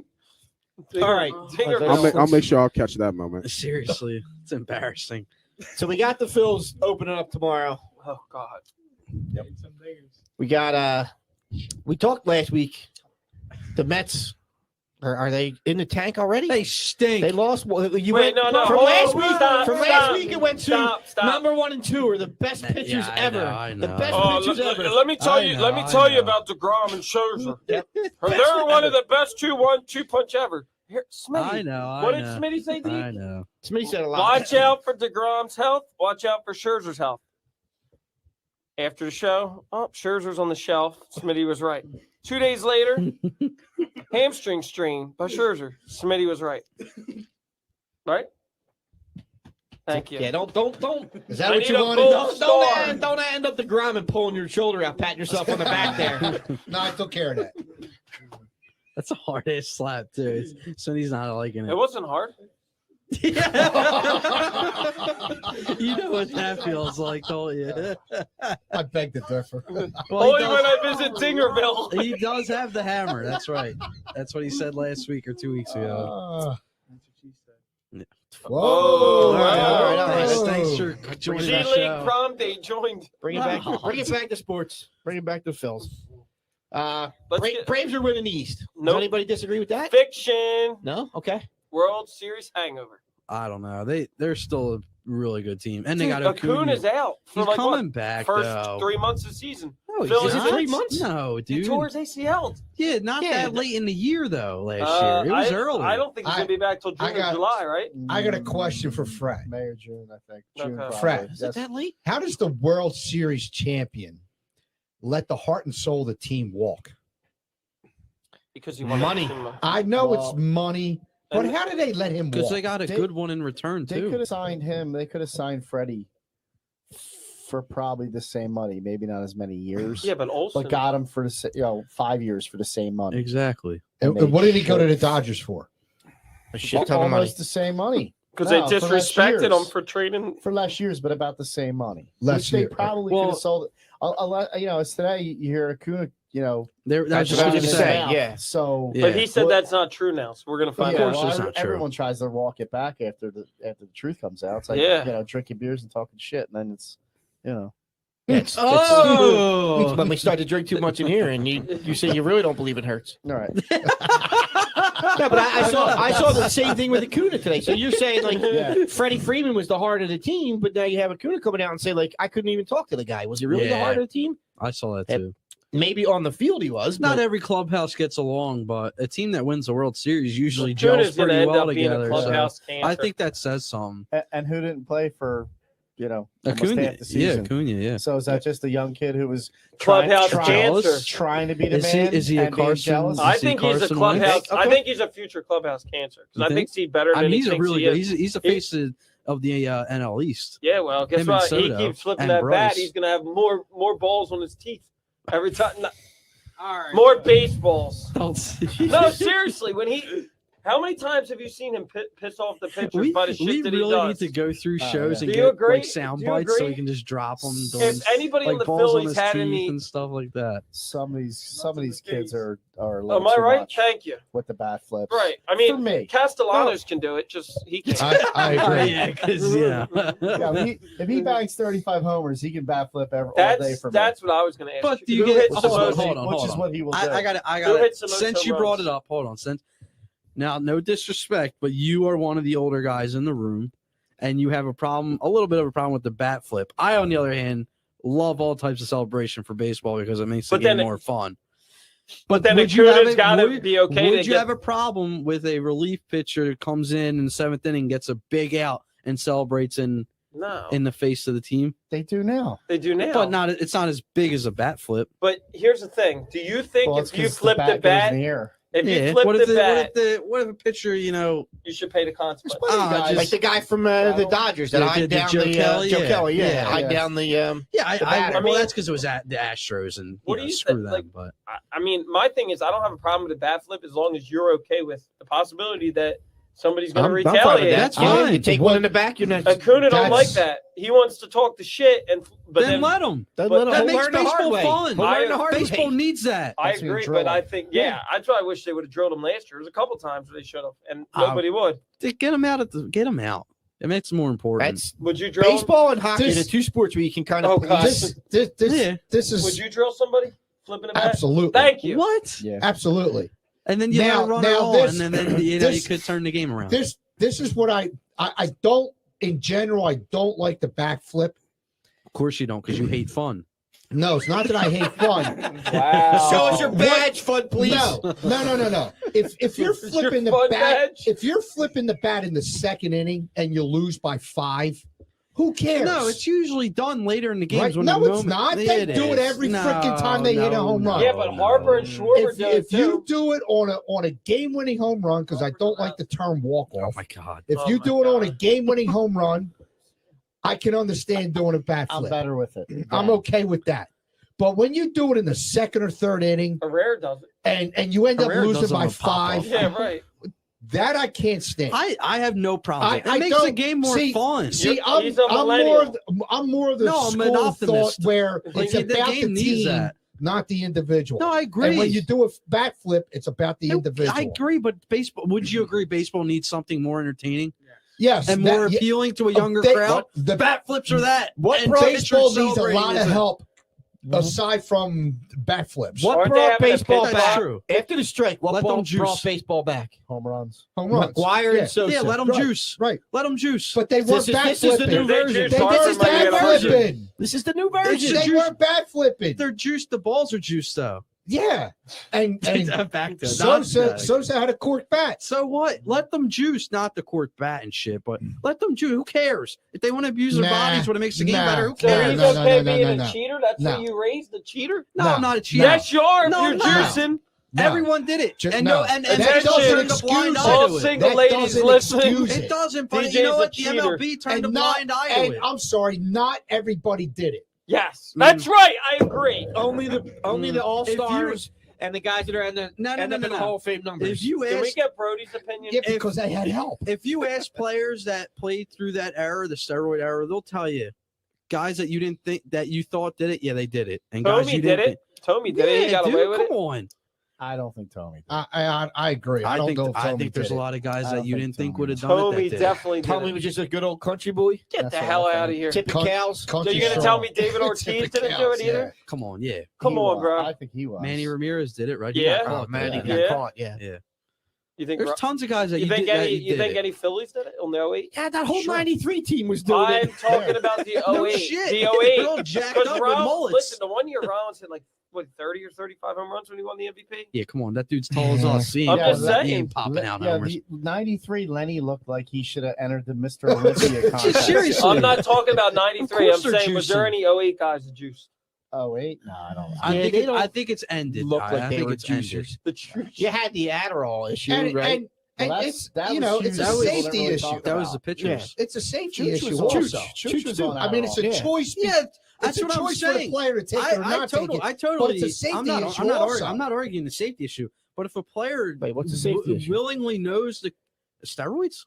All right. Dinger. I'll make sure I'll catch that moment. Seriously, it's embarrassing. So we got the Phils opening up tomorrow. Oh, God. We got we talked last week. The Mets are they in the tank already? They stink. They lost. You Wait, went no. from Hold last on, week. stop, From stop, last week, it went to Stop. number 1 and 2 are the best pitchers Yeah, I ever. know, I The know. best Oh, pitchers ever. let me tell I you. know, Let me I tell you know. about DeGrom and Scherzer. Yep. They're one of the best 2-1-2 punch ever. Here, I Smitty. know. What did Smitty say? I know. Smitty said a lot. Watch out for DeGrom's health. Watch out for Scherzer's health. After the show, Scherzer's on the shelf. Smitty was right. 2 days later, hamstring strain by Scherzer. Smitty was right. Right? Thank you. Yeah, don't. Is that I what need you a wanted? bull. Don't end up the Grom and pulling your shoulder out, patting yourself on the back there. No, I took care of that. That's a hard ass slap, too. Smitty's not liking It it. wasn't hard. You know what that feels like, don't you? I beg to differ. Well, Only when I visit Dingerville. he does have the hammer. That's right. That's what he said last week or 2 weeks ago. Whoa. All right. Thanks for joining the G-League show. prom day joined. Bring it back. Bring it back to sports. Bring it back to Phils. Let's get Braves are winning the East. Does Nope. anybody disagree with that? fiction. No. Okay. World Series hangover. I don't know. They're still a really good team, and they Dude, got Acuna's out for He's like coming what? back First though. 3 months of the season. No, he's Phillies not. 3 months? No, He dude. tore his ACL. Yeah, not Yeah, that late in the year though. Last year, it was early. I don't think he's gonna be back till June or July, right? I got a question for Fred. May or June, I think. Okay. June, probably. Fred. Is it that late? How does the World Series champion let the heart and soul of the team walk? Because he won Money. I know Well, it's money, but and- how do they let him because walk? they got a They- good one in return They too. could have signed him. They could have signed Freddie for probably the same money, maybe not as many years. Yeah, but Olsen. but got him for the 5 years for the same money. Exactly. And what did he go to the Dodgers for? A shit ton of money. Almost the same money Because No, they for less disrespected him years. for trading. for less years, but about the same money. Less Which they year. probably could have sold. It's today. You hear Acuna. That's what I was what gonna I'm say. saying. Yeah. So Yeah. But he said Well- that's not true now, so we're gonna find Of out. course it's not true. Everyone tries to walk it back after the truth comes out. It's like Yeah. drinking beers and talking shit, and then it's It's Oh, when we start to drink too much in here, and you say you really don't believe it hurts. all right. No, but I saw the same thing with Acuna today. So you're saying like Yeah. Freddie Freeman was the heart of the team, but now you have Acuna coming out and say like I couldn't even talk to the guy. Was he really the Yeah. heart of the team? I saw that And too. Maybe on the field he was. Not but every clubhouse gets along, but a team that wins the World Series usually Acuna's gels gonna pretty end well up being a together. So clubhouse cancer. I think that says something. And who didn't play for almost Acuna, half the yeah, season? Acuna, yeah. So is that just a young kid who was Clubhouse cancer. trying to be the Is he- man? is he a and being Carson? jealous? I Is he think he's a Carson Wentz? clubhouse. I Okay. think he's a future clubhouse cancer because You I think think? he's better I than mean, he he's a thinks really he good. is. He's the face of the NL East. Yeah, well, guess Him and what? He Soto keeps flipping and that bat. Bryce. He's gonna have more balls on his teeth every time. More baseballs. Don't see. No, seriously. How many times have you seen him piss off the pitchers by the shit we that he really does? need to go through Oh, shows yeah. and Do you get agree? like sound Do you bites so agree? we can just drop them. If anybody in like the balls on Phillies his had teeth any, and stuff like that. Some of these kids are a little am I too right? much Thank you. with the bat flips. Right. I For mean, me. Castellanos can do it. Just he can't. I agree. Yeah, 'cause, yeah. Yeah, if he bangs 35 homers, he can bat flip all day for me. That's what I was going to ask. But do you. you Who get- hits the hold on, most? hold on. Which is what he will do. I got Who it. hits the most Since home you brought runs? it up, hold on. Now, no disrespect, but you are one of the older guys in the room, and you have a little bit of a problem with the bat flip. I, on the other hand, love all types of celebration for baseball because it makes the But game then more fun. But then would you have Acuna's it- got to would- be okay. Would to you get, have a problem with a relief pitcher that comes in the seventh inning, gets a big out, and celebrates in No, the face of the team? They do now. they do now. But it's not as big as a bat flip. But here's the thing: do you think Well, it's if you 'cause flip the goes bat, in the air. If you Yeah. flip What the if bat, what if a pitcher, you should pay the consequence. Like the guy from the Dodgers that Yeah, eyed down Joe the Kelly, Joe yeah. Kelly, Yeah. eyed down the yeah, the batter. well, that's because it was at the Astros, and What do you screw think? them. Like, but I mean, my thing is, I don't have a problem with a bat flip as long as you're okay with the possibility that somebody's going to I'm fine with retaliate. that. That's You know, fine. You take one in the back, you're not. Acuna don't like That's- that. He wants to talk the shit, but then let them. Then but let him That he'll makes learn the hard baseball way. fun. He'll learn the hard Baseball way. needs that. I That's what agree, you but drill. I think, I wish they would have drilled him last year. There's a couple times where they should have, and Oh. nobody would. Get them out get them out. It makes it more important. That's Would you drill him? baseball and hockey. This- The two sports where you can kind of. Oh, God. This Yeah. this is Would you drill somebody flipping a bat? absolutely Thank you. What? Yeah. absolutely. And then you Now- run now it on, this- and then you this- could turn the game around. This is what I don't in general. I don't like the backflip. Of course you don't, because you hate fun. No, it's not that I hate fun. Wow. Show us your badge, fun, please. No. If you're Your flipping the fun bat, badge? if you're flipping the bat in the second inning and you lose by 5, who cares? No, it's usually done later in the games. Right? When No, the it's moment- not. They do it every freaking time they hit a home run. Yeah, but Harper and Schwarber do it If you too. do it on a game-winning home run, because I don't like the term Oh walk-off. my god! If Oh you my do it on a God. game-winning home run, I can understand doing a bat I'm flip. better with it. I'm okay with that. But when you do it in the second or third inning Herrera does it. and you end up Herrera losing does it by on a pop-off. 5, Yeah, right. that I can't stand. I have no problem. I- It I makes the don't- game more see- fun. See, He's a I'm more of the No, I'm an school of optimist. thought where Like, it's the about the game needs team, that. not the individual. No, I agree. And when you do a bat flip, it's about the No, individual. I agree, but baseball. Would you agree? Baseball needs something more entertaining Yes, and more that- appealing to a younger they- crowd. The Bat flips are that. What And baseball pitchers needs a lot celebrating of is help aside from bat flips. What Aren't they brought having a baseball pitch That's back true. after the strike? What Let them brought juice. baseball back? Home runs. Home runs. McGuire Yeah. and Sosa. Yeah, let them Right, juice. right. Let them juice. But they weren't This is- bat this is the flipping. new They version. juice They Harper weren't might bat get a version. flipping. This is the new It's version. just They weren't bat flipping. They're juiced. The balls are juiced, though. Yeah, and Back to Sosa had a cork bat. So what? Let them juice, not the court bat and shit, but let them juice. Who cares? If they want to abuse their Nah, bodies when it makes the game nah. better, who So cares? he's No, okay no, being no. a cheater? That's No. who you raised, the cheater? No, No. I'm not a cheater. Yes, you are. No, You're I'm not. juicing. No. Everyone did it. Ju- And no. and And that doesn't turned a blind excuse eye All to it. single That ladies doesn't listening. excuse It doesn't, but DJ's you know a what? The cheater. MLB turned a And not, blind eye to and it. I'm sorry, not everybody did it. Yes, that's right. I agree. Only the all stars and the guys that are in the No, end up in the Hall of Fame numbers. If you Can we ask, get Brody's opinion? Yeah, because they had help. if you ask players that played through that era, the steroid era, they'll tell you, guys that you didn't think that you thought did it, yeah, they did it. And guys Tommy you did didn't it. Tommy think, did it. He got dude, away with come it. on. I don't think Tommy did. I agree. I don't know if I Tommy think there's did a it. lot of guys I that don't you think didn't think Tommy would have did. done it. Tommy That did. definitely did. Tommy it. was just a good old country boy. Get That's the what hell I out of think. here. Tipping Con- cows. So Country you're gonna strong. tell me David Ortiz Tipping didn't do cows, it either? yeah. Come on, yeah. Come He on, was. bro. I think he was. Manny Ramirez did it, right? He Yeah. got Oh caught, man, he yeah. got Yeah. caught. Yeah. You think? There's tons of guys that You think did, that any? You did think it. any Phillies did it? On the 08? Yeah, that whole Sure. '93 team was doing I'm it. talking about the 08. No shit. The They're all 08. jacked Because up with Rollins, mullets. listen, the 1 year Rollins hit like what 30 or 35 home runs when he won the MVP. Yeah, come on. That dude's tall as us. He I'm ain't, just he saying. ain't popping out Yeah, homers. the 93 Lenny looked like he should have entered the Mr. Olympia contest. Seriously. I'm not talking about 93. I'm course they're saying, was there juicing. any 08 guys that juiced? Oh, wait? No, I don't. I Yeah, think they don't I think it's ended. look I like they think were it's ended. juicers. The truth. You had the Adderall issue, And, right? and, Well, and that's- it's that you was know huge. it's a That was- safety people don't really issue. talk That was the about. pitchers. It's a safety Chooch issue was also. on- Chooch was on I mean, it's a Adderall. choice. Yeah, It's that's a what I'm choice for the saying. player to take it or not take it. I But totally. it's a safety I'm not. issue I'm not, also. I'm not arguing the safety issue. But if a player Wait, what's the safety issue? willingly knows the steroids,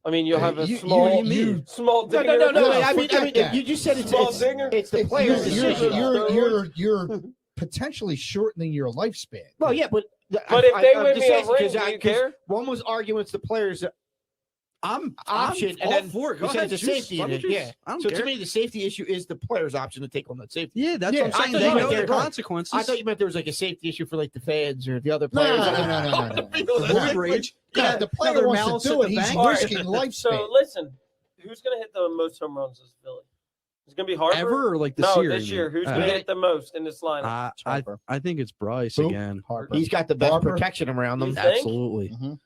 I mean, you'll have a You- small, you- small. No, dinger. no, no, no. No, I mean, forget that. you just said it's Small dinger. it's the player's decision. You're potentially shortening your lifespan. Well, yeah, but But if they I'm win just me saying a ring, because do you care? one was arguing it's the player's I'm option, I'm and all then for it. Go you said ahead, it's a juice. safety Let in me it. juice. Yeah. I don't So care. to me, the safety issue is the player's option to take on that safety. Yeah, that's Yeah, what I I'm saying. thought They you know meant the right. consequences. I thought you meant there was like a safety issue for like the fans or the other No, players. no. Road rage. Yeah, the player another wants malice to at do it. the He's bank. All right. risking lifespan. So listen, who's going to hit the most home runs as Philly? It's going to be Harper. Ever or like this no, year? this you year. mean? Who's going to hit the most in this lineup? Harper. I think it's Bryce Who? again. Harper. He's got the best Harper. protection around You them. think? Absolutely. Mhm.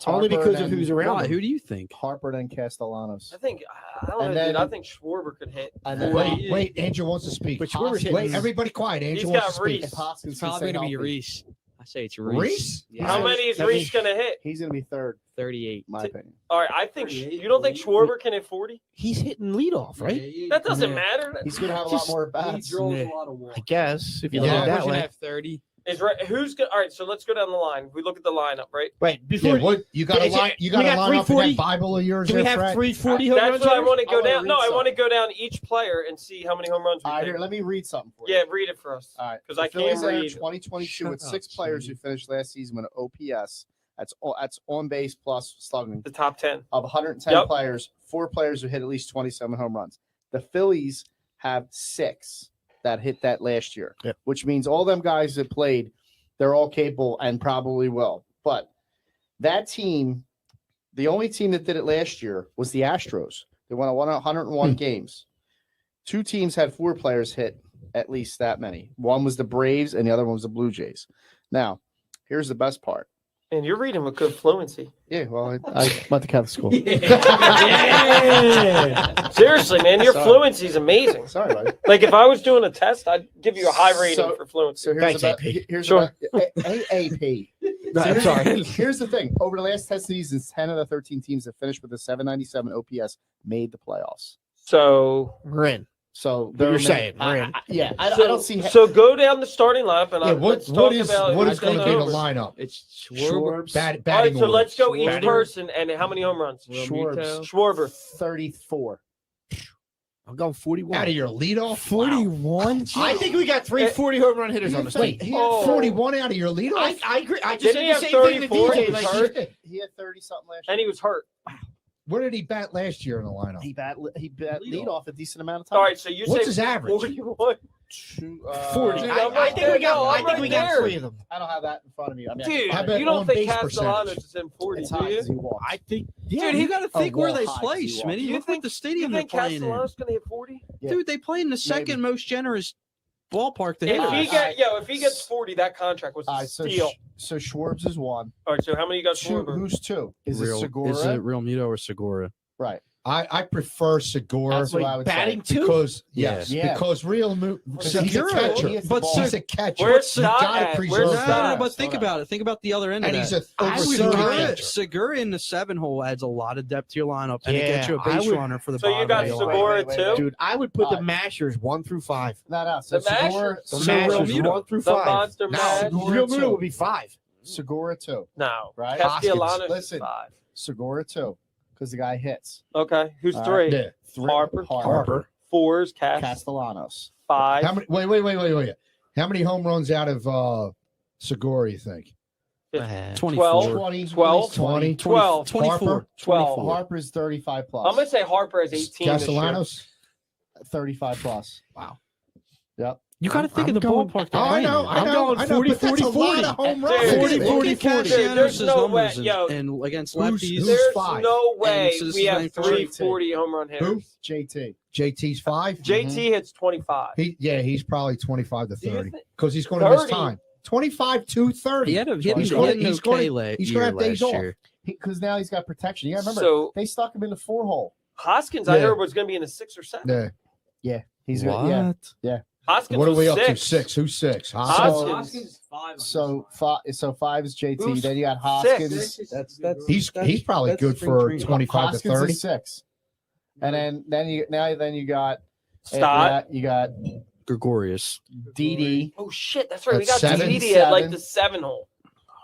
Only Harper, because of then- who's around Why? them. Who do you think? Harper and Castellanos. I think I don't And know, dude. then- I think Schwarber could hit. And then Wait, Andrew wants to speak. But Schwarber's hitting- Wait, everybody quiet. He's Andrew wants got to speak. Reese. Hoskins Probably can going to stay be healthy. Reese. I say it's Reese? Reese. Yeah. How many is Reese going to hit? He's going to be third, 38. in my opinion. All right, I think you don't think Schwarber can hit 40? He's hitting leadoff, right? That doesn't matter. He's going to have a lot more bats. I guess if you Yeah. look at it that Should way. have 30. Is right. Who's good? All right, so let's go down the line. We look at the lineup, right? Wait, Yeah, before what you got to Is it- line? You we got to got line up in 340? that Bible of yours, do we there, have Fred? 340 home That's runs? what I hitters? want to go I wanna down. No, read I some. want to go down each player and see how many home runs we All right, think. here, let me read something for you. Yeah, read it for us. All right. Because The I Phillies can't entered read. 2022 with Shut 6 up, players Jimmy. who finished last season with an OPS. That's on base plus slugging The top 10. of 110 Yep. players. 4 players who hit at least 27 home runs. The Phillies have 6 that hit that last year, Yep. which means all them guys that played, they're all capable and probably will. But that team, the only team that did it last year was the Astros. They won 101 games. 2 teams had 4 players hit at least that many. One was the Braves and the other one was the Blue Jays. Now, here's the best part. And you're reading with good fluency. Yeah, well, I went to Catholic school. Seriously, man, your Sorry. fluency is amazing. Sorry, buddy. Like if I was doing a test, I'd give you a high rating So- for fluency. So here's Thanks, the AP. here's Sure. AAP. No, I'm sorry. Here's the thing. Over the last 10 seasons, 10 of the 13 teams that finished with a 797 OPS made the playoffs. So, We're in. So You're they're saying, we're in. I so, don't see. so go down the starting lineup and Yeah, let's what talk is about what who's is going to be going the over. lineup? It's Schwarber, Bat, All batting right, so order. let's go each Schwarber. person and how many home runs? Realmuto. Schwarber. 34. I'm going 41. Out of your leadoff. 41? I think we got 340 home run hitters on the Wait, state. he had Oh. 41 out of your leadoff. I agree. I just Didn't said he the have same thing to 34? DJ. He was Like, hurt? He had 30 something last And year. he was hurt. Where did he bat last year in the lineup? He bat lead off a decent amount of time. All right, so you What's say his average? 41. 40. Dude, I, I'm I right think there. we got. No, I I'm think right we got there. 3 of them. I don't have that in front of me. I mean, Dude, How about you don't on think base Castellanos percentage? is in 40, it's do high you? because he walks. I think. Dude, you got to think where they Walt play, High, Smitty. Do you Look think what the stadium You they're think playing in. Castellanos going to hit 40? Yeah. Dude, they play in the second most generous ballpark to hit. If he in. if he gets 40, that contract was All a right, so steal. so Schwartz is 1. All right, so how many you got? 2. Schwarber? Who's 2? Is Real, it Segura? Is it Realmuto or Segura? Right. I prefer Segura That's what I would batting say. 2? because Yeah. yes, Yeah. because he's a Segura, catcher. he hits the but ball. He's a catcher. Where's You Stott gotta at? preserve Where's No, that. Stott? no, but Slow think down. about it. Think about the other end And of he's that. a I over would 30 agree. catcher. Segura in the 7 hole adds a lot of depth to your lineup, and it Yeah, gets you a I base would- runner for the So you bottom got of your Segura lineup. wait, too? wait. Dude, I would put the Alright. mashers 1 through 5. No. So The Segura, Mashers? The So mashers Realmuto. 1 through The 5. monster No, mash? Segura Real 2. Muto would be 5. Segura 2. No. Right? Castellanos is Listen. 5. Segura 2. Because the guy hits. Okay, who's All 3? Yeah. 3. Harper. Harper. 4's Castellanos. 5. How many? Wait. How many home runs out of Segura? You think? 24. 20. 12. 20. 12. 24. 12. Harper's 35 plus. I'm going to say Harper has 18 this year. Castellanos. 35 plus. Wow. Yep. You got to think I'm of the going- ballpark. Oh, I know. I'm going I know, 40, but that's 40, a lot of 40. home runs. Dude, 40, Dude, 40 there's Castellanos' no way. numbers Yo, and against who's- lefties. who's There's five? no way And we have Cincinnati 340 home run hitters. Who? JT. JT's 5. JT hits 25. He's probably 25 to Do you 30 think- because he's going to miss 30? time. 25 to 30. He had He's an gonna- okay he's gonna- year he's gonna last have days off. year. Because now he's got protection. You got to remember, So they stuck him in the 4 hole. Hoskins, I Yeah. heard, was going to be in a 6 or 7. Yeah. He's What? good. Yeah. Hoskins What are was we up to? 6. 6. Who's 6? Hoskins. So 5 is JT. Who's then you got Hoskins. He's probably good for 25 to Hoskins 30. is 6. And then you got Stott. you got Gregorius. Didi. Oh, shit. That's right. We That's got 7. Didi at like 7. the 7 hole.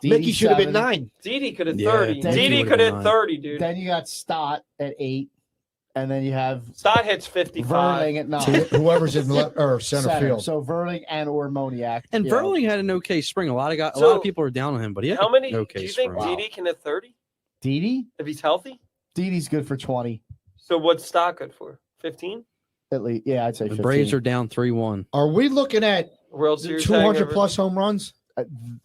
Mickey should have been 7. 9. Didi could have Yeah, 30. Didi Didi would've could been have 9. 30, dude. Then you got Stott at 8. And then you have Stott hits 55. Verling at 9. Whoever's in left or center field. So Verling and or Moniak. And you know. Verling had an okay spring. A lot So, of people are down on him, but he had How many an okay do you think spring. Didi can hit 30 Didi? if he's healthy? Didi's good for 20. So what's Stott good for? 15? At least. Yeah, I'd say The 15. Braves are down 3-1. Are we looking at World Series 200 hangover? plus home runs?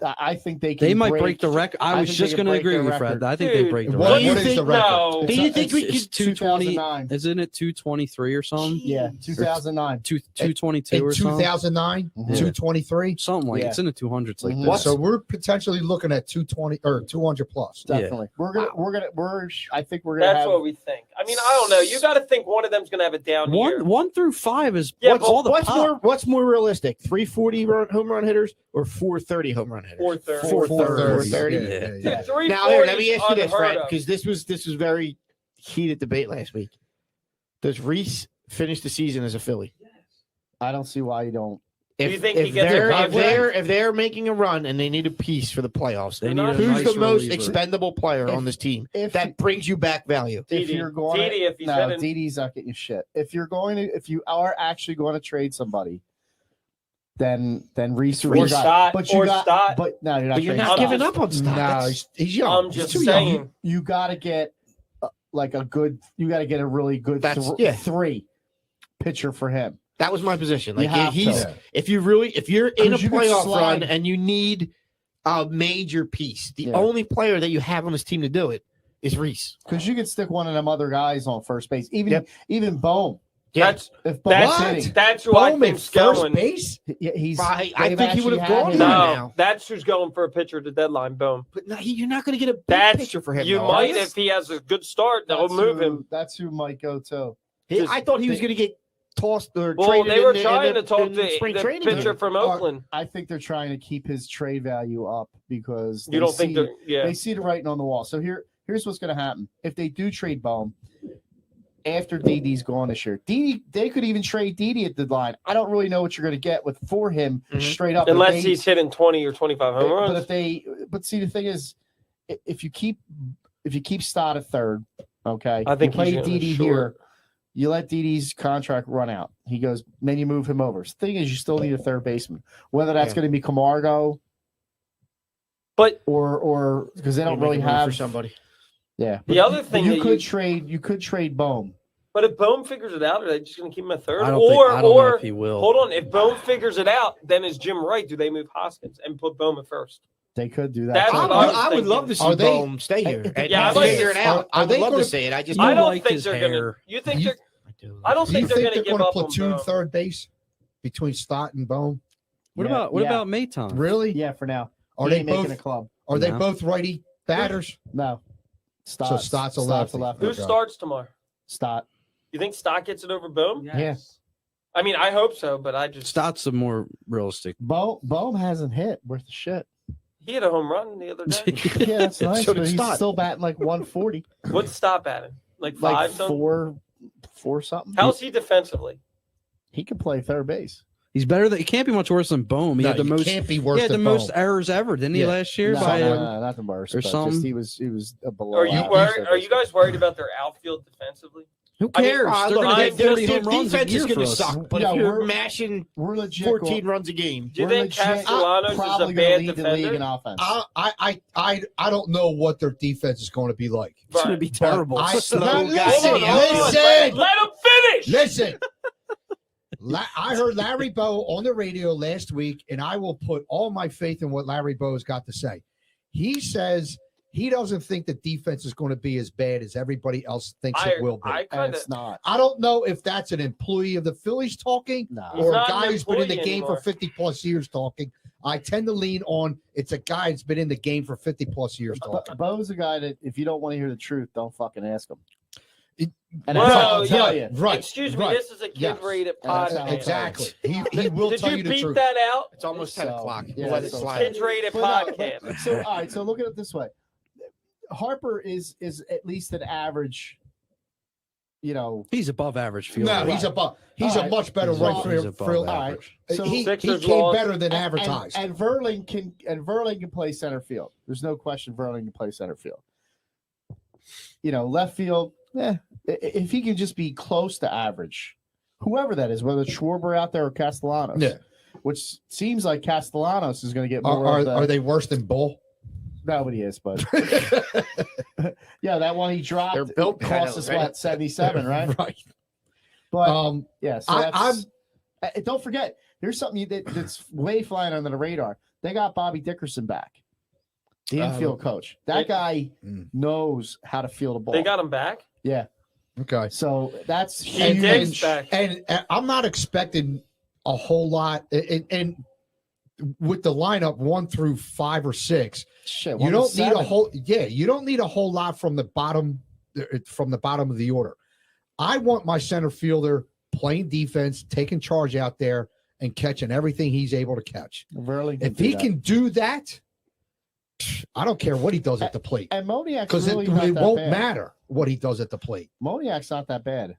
I think they can. They might break the record. I I was think just they going can to break agree their with you, Fred. record. I think Dude, they break the What record. do you think? The record? No. Do you think we It's could? 220? 2009. Isn't it 223 or something? Yeah, 2009. 222 In or something? 2009, Mhm. 223. Something like Yeah. it's in the 200s like Mhm. this. What? So we're potentially looking at 220 or 200 plus. Definitely. We're I think we're gonna That's have. what we think. I mean, I don't know. You got to think one of them's going to have a down year. 1 through 5 is Yeah, all the pop. what's more realistic? 340 home run hitters or 430 home run hitters? 430. 430. Yeah. 340 Now, here, let me is ask you this, unheard Fred, of. because this was very heated debate last week. Does Reese finish the season as a Philly? I don't see why you don't. Do you think he gets a contract? if they're making a run and they need a piece for the playoffs, They need a who's nice the most reliever. expendable player on this team If that brings you back value? if Didi. you're going, Didi, if he's no, heading- Didi's not getting you shit. If you are actually going to trade somebody, then Reese Or Stott. But you Or got, Stott. but no, you're not. But you're trading not I'm Stott. giving just- up on Stott. No, That's- he's young. I'm just He's too young. saying. You got to get like a good. You got to get a really good Yeah. 3 pitcher for him. That was my position. You Like have he's to. if you're in a 'Cause you could playoff slide. run and you need a major piece, the Yeah. only player that you have on this team to do it is Reese. Because you could stick one of them other guys on first base. Even Yep. even Bohm. Yeah. If Bohm's That's hitting, that's who I Bowman think's first going. base. yeah, he's. I they've think he would actually have had gone him. by No, now. that's who's going for a pitcher at the deadline. Boom. But no, you're not going to get a big That's picture for him. You though. might That's- if he has a good start. They'll That's move who- him. That's who might go too. I thought he was going to get tossed or Well, traded. they were in the- trying in the- to talk in the to spring the training. pitcher from Oakland. I think they're trying to keep his trade value up because You don't think see, they're yeah. they see the writing on the wall. So here's what's going to happen if they do trade Bohm after Didi's gone this year. Didi, they could even trade Didi at the line. I don't really know what you're going to get for him Mhm. straight up. Unless If they- he's hitting 20 or 25 home But runs. but see, the thing is, if you keep Stott at third, okay, I think you play he's gonna Didi short. here. You let Didi's contract run out. He goes, then you move him over. The thing is, you still need a third baseman, whether that's Yeah. going to be Camargo But or because they don't Maybe really make a move have for somebody. Yeah, The other thing you that could trade. You could trade Bohm. But if Bohm figures it out, are they just going to keep him at third? I don't know Or if he will. hold on, if Bohm figures it out, then is Jim right? Do they move Hoskins and put Bohm at first? They could do that. That's too. what I was I would thinking. love to see Are they- Bohm stay here. And Yeah, I'd like figure to- it out. are I would they love gonna- to see it. I just You I don't like think his they're going to. hair. You think You- they're? I do. I don't Do you think they're think going to they're give going to up on platoon Bohm. third base between Stott and Bone? What Yeah, about yeah. Maton? Really? Yeah, for now. Are He they ain't making both? a club? Are they No. both righty batters? No. So Stott's a lefty. Who Okay. starts tomorrow? Stott. You think Stott gets it over Bohm? Yeah. I mean, I hope so, but I just Stott's a more realistic. Bohm hasn't hit worth a shit. he had a home run the other day. Yeah, that's nice, So but did he's Stott. still batting like 140, What's Stott at him? Like like five something? four something. How's he defensively? He can play third base. He's better than he can't be much worse than Bohm. He No, had the you most. can't be He worse had the than most Bone. errors ever, didn't he, Yeah. last year? No, by not the worst. or But just some- he was below. Are you average. are you guys worried about their outfield defensively? Who I mean, cares? They're look, going to I- get 30 their home runs a defense year is for going to us. suck, but Yeah, if you're we're- mashing We're legit. 14 runs a game, Do you we're think legit Castellanos is probably a gonna bad lead the league in defender? offense. I don't know what their defense is going to be like. It's going to be terrible. I- Slow Now, guy. listen, Hold on, hold on. listen. Let him finish. Listen. I heard Larry Bowe on the radio last week, and I will put all my faith in what Larry Bowe's got to say. He says he doesn't think the defense is going to be as bad as everybody else thinks it will be. I And kind of. it's not. I don't know if that's an employee of the Phillies talking No. He's or a not guy an who's been in the employee game anymore. for 50 plus years talking. I tend to lean on it's a guy that's been in the game for 50 plus years talking. Bo's a guy that if you don't want to hear the truth, don't fucking ask him. It- And Well, that's what I'll tell yeah. you. Right. Excuse me. right. This is a Yes. kid-rated That's podcast. how- Exactly. He will Did tell you you the beat truth. that out? it's almost 10 So, o'clock. yeah, Let it so- slide. Kids-rated But no, podcast. So all right, so look at it this way. Harper is at least an average, He's above average fielder. No, he's above. He's All a right. much better He's right above field. average. All right. So he Sixers came lost. better than and- advertised. And Verlander can play center field. There's no question Verlander can play center field. Left field, if he can just be close to average, whoever that is, whether it's Schwarber out there or Castellanos, Yeah. which seems like Castellanos is going to get more. Are they worse than Bull? Nobody is, but yeah, that one he dropped. They're built cost us kinda, what 77, right? Right. But yeah, so I- that's. Don't forget, there's something that's way flying under the radar. They got Bobby Dickerson back, the infield coach. That guy knows how to field a ball. They got him back. Yeah, Okay. so that's He huge. Diggs back. And I'm not expecting a whole lot. And with the lineup 1 through 5 or 6, Shit, you don't need a 1-7. whole. Yeah, you don't need a whole lot from the bottom from the bottom of the order. I want my center fielder playing defense, taking charge out there, and catching everything he's able to catch. Really, If he can do that, I don't care what he does at the plate. And Moniak's Because really it not that won't bad. matter what he does at the plate. Moniak's not that bad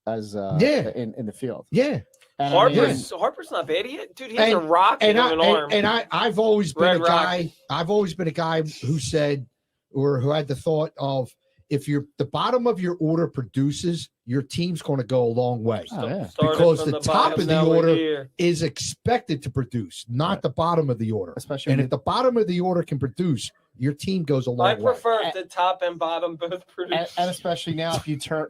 as Yeah. in the field. Yeah. And I mean, Harper's not bad. Dude, he has a And- rock And of an arm. I've always been Red a Rock. guy. I've always been a guy who said, or who had the thought of, if the bottom of your order produces, your team's going to go a long way. Oh, yeah. Started Because from the top bottom, of the now we're order here. is expected to produce, not the bottom of the order. especially And when if the bottom of the order can produce, your team goes a I long way. prefer if the top and bottom both produce. and especially now if you turn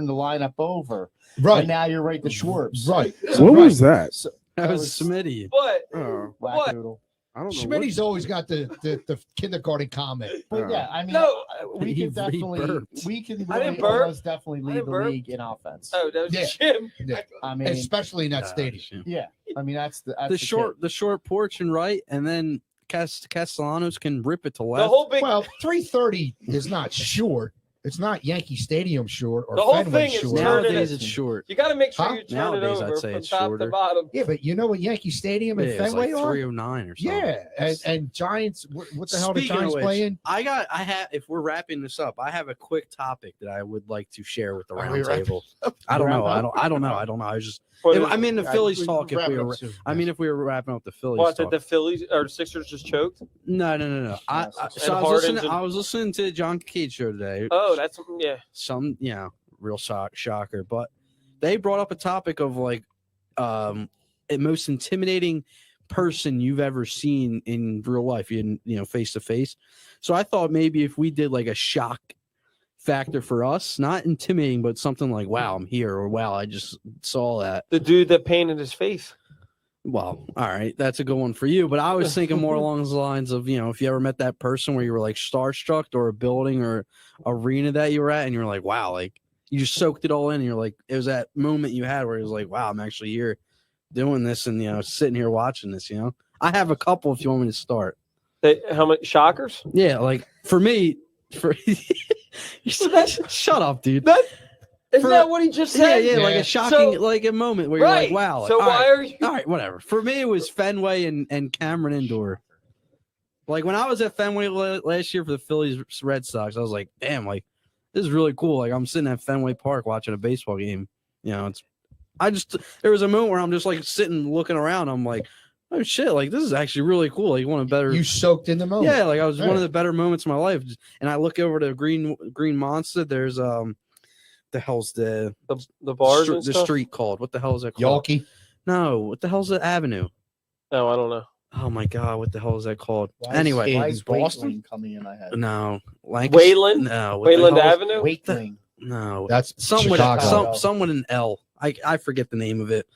the lineup over, Right. and now you're right to Schwartz. Right. What was that? So, That was Smitty. But Oh, What? wackadoodle. I don't know. Schmitty's always got the kindergarten comment. But yeah, I mean, No, we he can definitely burped. we can I didn't really burp. almost definitely I lead didn't the burp. league in offense. oh, that was Yeah. Jim. Yeah. I mean, Especially in that stadium. Gosh, yeah, I mean that's the the short porch and right, and then Castellanos can rip it to The left. whole big, Well, 330 is not short. It's not Yankee Stadium short or The whole Fenway thing is short. turn it Nowadays in. it's short. you got to make sure Huh? you turn Nowadays, it I'd over say from it's top shorter. to bottom. Yeah, but you know what Yankee Stadium and Yeah, it's Fenway like are? 309 or something. Yeah, and Giants. What the hell are the Speaking of Giants which, playing? I have. If we're wrapping this up, I have a quick topic that I would like to share with the Are we round wrapping table. I don't know. I don't know. I was just. What If, is- I mean, the Phillies talk. If Wrap we it up were, soon. I mean, if we were wrapping up the Phillies what, did talk. the Phillies or Sixers just choked? No. So And I was listening to John Cage show today. Oh, that's, yeah. Some real shocker, but they brought up a topic of like the most intimidating person you've ever seen in real life, face to face. So I thought maybe if we did like a shock factor for us, not intimidating, but something like, wow, I'm here, or wow, I just saw that. The dude that painted his face. Well, all right, that's a good one for you. But I was thinking more along the lines of, if you ever met that person where you were like starstruck, or a building or arena that you were at, and you're like, wow, like you just soaked it all in. And you're like, it was that moment you had where it was like, wow, I'm actually here doing this and, sitting here watching this, I have a couple if you want me to start. How many shockers? Yeah, like for me, shut up, dude. Isn't that what he just said? Yeah, like Yeah. a shocking, So- like a moment where Right. you're like, wow. So all why right. are you? All right, whatever. For me, it was Fenway and Cameron Indoor. Like when I was at Fenway last year for the Phillies Red Sox, I was like, damn, like this is really cool. Like I'm sitting at Fenway Park watching a baseball game. There was a moment where I'm just like sitting looking around. I'm like, oh shit, like this is actually really cool. Like one of the better. You soaked in the moment. Yeah, like I was one Yeah. of the better moments of my life. And I look over to Green Monster. There's the hell's the bars and the stuff? street called? What the hell is that called? Yawkey. No, what the hell's the avenue? No, I don't know. Oh my god, what the hell is that called? Why Anyway, why is Boston? Waitling coming in? I had no, Wayland? No, what the Wayland hell is- Avenue? Waitling. No, That's someone Chicago. someone in L. I forget the name of it,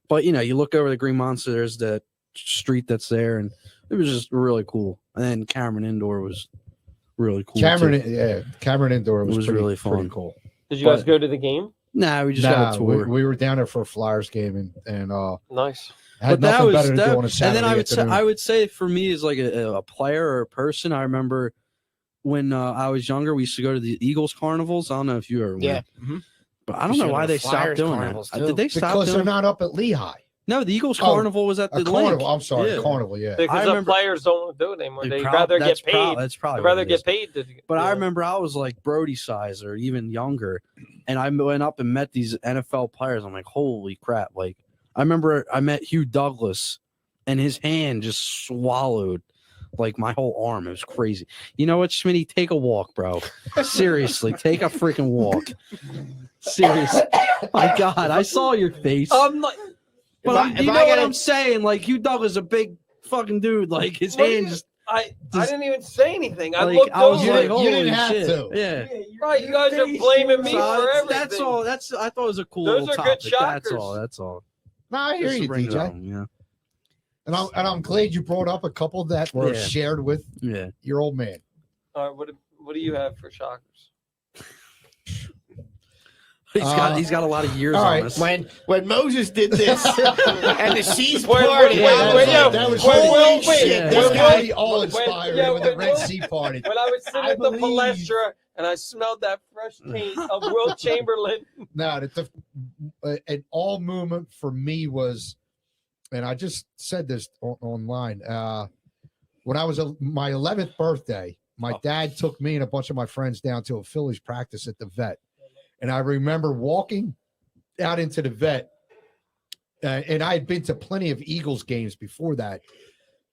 but you look over the Green Monster. There's the street that's there, and it was just really cool. And then Cameron Indoor was really cool. Cameron. too. Yeah, Cameron Indoor was, It was pretty, really pretty fun. cool. Did you guys But- go to the game? Nah, we just got a tour. we were down there for a Flyers game and Nice. had But that nothing was better to that, do on a and Saturday then afternoon. I would say for me as like a player or a person, I remember when I was younger, we used to go to the Eagles carnivals. I don't know if you ever went. Yeah. But I don't Used to know go why to they stopped Flyers doing carnivals, that. too. Did they stop because they're doing? not up at Lehigh. No, the Eagles Oh, carnival was at A the carnival. link. I'm sorry, Yeah. a carnival. Yeah. Because the remember- players don't want to do it anymore. They'd Prob- rather that's get paid. that's probably They'd what rather it is. get paid. But I remember I was like Brody size or even younger, and I went up and met these NFL players. I'm like, holy crap! Like I remember I met Hugh Douglas, and his hand just swallowed like my whole arm. It was crazy. You know what, Schmitty? Take a walk, bro. Seriously, take a freaking walk. Seriously, my God, I saw your face. I'm like, But you know what I'm saying? Like Hugh Douglas, a big fucking dude. Like his What do hand you- just. I Just- didn't even say anything. I Like, looked I was over. like, You holy didn't have shit. to. Yeah. Right, you guys are blaming me So for that's- everything. That's all. I thought it was a cool Those little are good topic. That's shockers. all. That's all. No, I hear Just to you, bring it DJ. home, yeah. And I'm glad you brought up a couple that were Yeah. shared with Yeah. your old man. All right, what do you have for shockers? He's got a lot of years all on right, us. When Moses did this and the Seas Wait, party, wait, I was wait, like, that was holy wait, shit, yeah. this This guy. guy all inspired yeah, with the when Red Will- Sea party. When I was sitting I at the believe- palestra and I smelled that fresh taste of Will Chamberlain. No, an all movement for me was, and I just said this online. When I was my 11th birthday, my dad took me and a bunch of my friends down to a Phillies practice at the vet. And I remember walking out into the vet, and I had been to plenty of Eagles games before that.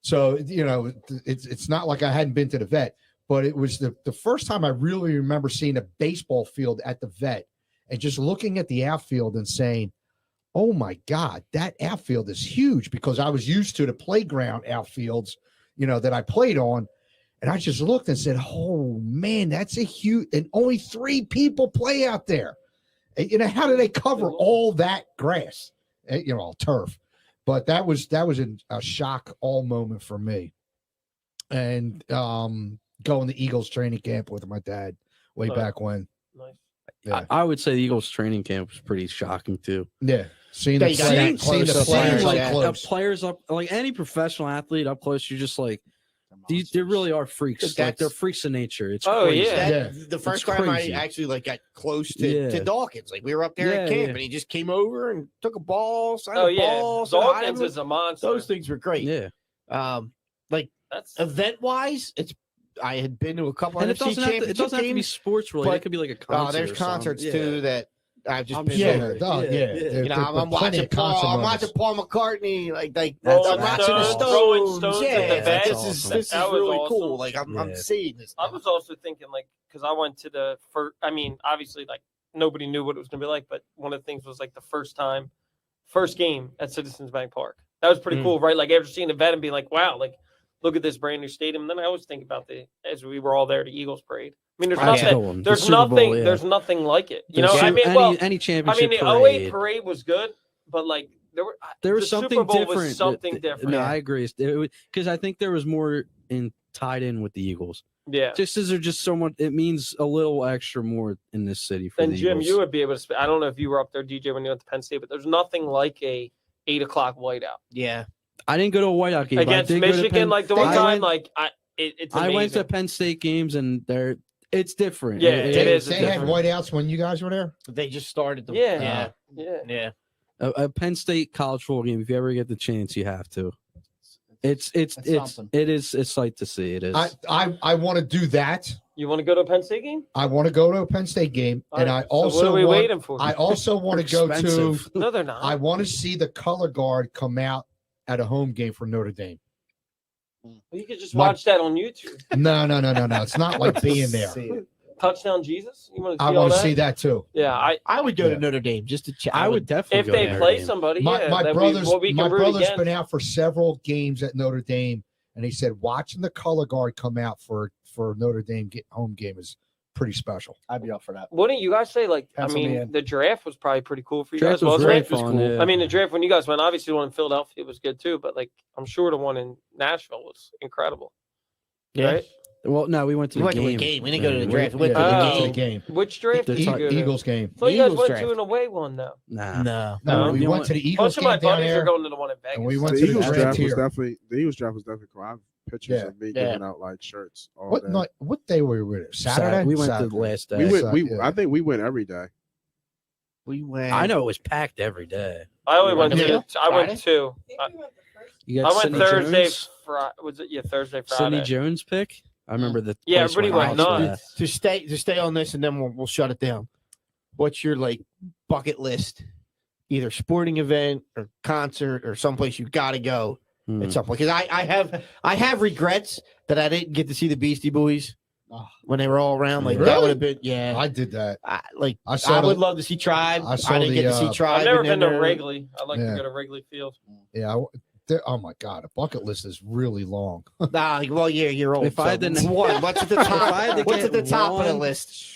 So, it's not like I hadn't been to the vet, but it was the first time I really remember seeing a baseball field at the vet and just looking at the outfield and saying, oh my God, that outfield is huge, because I was used to the playground outfields, that I played on. And I just looked and said, oh man, that's a huge, and only 3 people play out there. How do they cover all that grass? All turf. But that was a shock all moment for me. And going to Eagles training camp with my dad way back when. Nice. Yeah. I would say the Eagles training camp was pretty shocking too. Yeah. Seeing the They got that players close up up close. close. Players up, like any professional athlete up close, you're just like, they really are freaks. Like That's- they're freaks of nature. It's Oh, crazy. yeah. The first It's time crazy. I actually got close Yeah. to Dawkins, we were up there at Yeah, camp, yeah. and he just came over and took a ball, signed Oh a yeah, ball. said hi to Dawkins him. is a monster. Those things were great. Yeah. That's Event wise, I had been to a couple And NFC it doesn't championship have to be games. sports related. but- It could be like a concert. There's or something. concerts Yeah. too that I've just I'm been sure. to. I'm watching Paul McCartney, like That's I'm watching the awesome. Rolling Stones. Stones Yeah, at the vet. this is That's awesome. That was really awesome. cool. Like I'm Yeah. seeing this. I now. was also thinking, because I went to the first. I mean, obviously, nobody knew what it was going to be like, but one of the things was the first game at Citizens Bank Park. That was pretty cool, right? After seeing the vet and being like, wow, look at this brand new stadium. And then I always think about as we were all there, the Eagles parade. I mean, there's That's nothing. the one. The There's Super Bowl, nothing. yeah. There's nothing like it. Any championship the parade. 08 parade was good, but There was the something Super Bowl different. Was something different. No, I agree. Because I think there was more tied in with the Eagles. Yeah. Just as they're just so much, it means a little extra more in this city for And the Jim, Eagles. you would be able to. I don't know if you were up there, DJ, when you went to Penn State, but there's nothing like a 8:00 whiteout Yeah. I didn't go to a whiteout game but I against did go to Michigan. Penn- The one I time, went- it's. I went to amazing. Penn State games and it's different. Yeah, It it is. They had different. whiteouts when you guys were there. They just started the Yeah. yeah. Yeah. Yeah. A Penn State college football game. If you ever get the chance, you have to. It's something. it's sight to see. It is. I want to do that. You want to go to a Penn State game? I want to go to a Penn State game, All and right, I so also what are we want, waiting for? I also want to go to. Expensive. No, they're not. I want to see the color guard come out at a home game for Notre Dame. You could just My- watch that on YouTube. No. It's not like being there. Touchdown Jesus. You want to? I want to see that too. Yeah, I would go Yeah. to Notre Dame just to check. I would definitely if go they to play Notre Dame. somebody, My that brother's we my can root brother's against. been out for several games at Notre Dame, and he said watching the color guard come out for Notre Dame home game is pretty special. I'd be up for that. Wouldn't you guys say Pencil me in. the draft was probably pretty cool for you Draft guys, was wasn't very it? fun, yeah. I mean, the draft when you guys went, obviously the one in Philadelphia was good too, but I'm sure the one in Nashville was incredible. Yeah. Right? Well, no, we went to We the went to a game. game. We didn't go to the Yeah, draft. We went to Oh. the to game. the game. Which draft The did you go to? Eagles game. So you guys Eagles went draft. to an away one though. Nah. No. No, No, we you went went- to the A Eagles bunch of game my down buddies are there. going to the one in Vegas. And we went The to the Eagles draft draft was here. definitely cool. I have pictures Yeah. of me Yeah. giving out like shirts all What day. night? What day were we there? Saturday. We went Saturday. the last day. We went. Yeah. I think we went every day. We went. I know it was packed every day. I only went Yeah. two. I Friday? went two. You I got went Sidney Thursday. Jones. Was it Thursday, Sidney Friday? Jones pick. I remember the Yeah, place everybody went nuts for nuts. that. to stay on this, and then we'll shut it down. What's your bucket list? Either sporting event or concert or someplace you got to go Hmm. at some point. Because I have regrets that I didn't get to see the Beastie Boys when they were all around. That Really? would have been I did that. I I would love to see Tribe. I I, saw didn't the, get to see Tribe. I've never and been to then Wrigley. I like Yeah. to go to Wrigley Field. Yeah. Oh my God, a bucket list is really long. Nah, well, yeah, you're old. If I had to- one, what's at the If I had to top? What's at the get top of the one- list?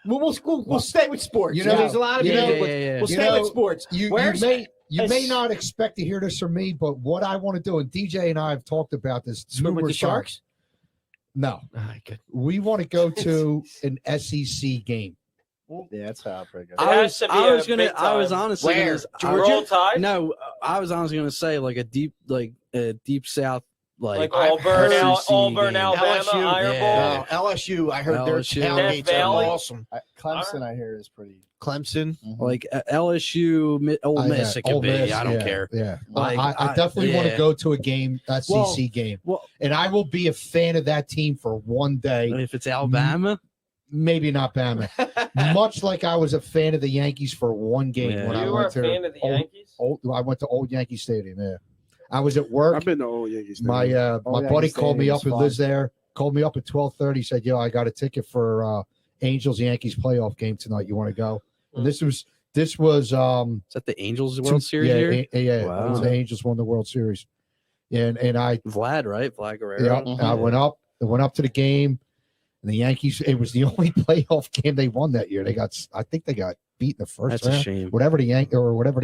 We'll stay with sports. You know- there's a lot of you people. know- We'll You stay know, with sports. You Where's- may not expect to hear this from me, but what I want to do, and DJ and I have talked about this Swim with the numerous Sharks? times. No, All right, good. we want to go to an SEC game. Yeah, that's heartbreaking. I has was, to be I was a gonna. big I was time. honestly Where? gonna. Roll Tide? No, I was honestly gonna say like a deep south, Like I've Auburn, heard Auburn, game. Alabama, LSU, Iron yeah. Bowl. LSU, I heard their LSU. tailgates Death are Valley? awesome. Clemson, I hear, is pretty. Clemson. Like LSU, Ole Miss. It could Ole be. Miss, I don't yeah, care. Yeah, Like, I definitely want to yeah. go to a game, a SEC game, and I will be a fan of that team for one day. If it's Alabama, Maybe not Bama. Much like I was a fan of the Yankees for one game Yeah. when I You were a went to fan of the Yankees? I went to Old Yankee Stadium. Yeah, I was at work. I've been to old Yankees. My Old my Yankee buddy called me Stadium up is who fun. lives there. Called me up at 12:30. Said, "Yo, I got a ticket for Angels Yankees playoff game tonight. You want to go?" And this was is that the Angels World Series yeah, here? yeah. Wow. It was the Angels won the World Series, and I Vlad, right? Vlad Guerrero. yeah, I went up to the game. And the Yankees, it was the only playoff game they won that year. I think they got beat in the first That's a round. shame. Whatever the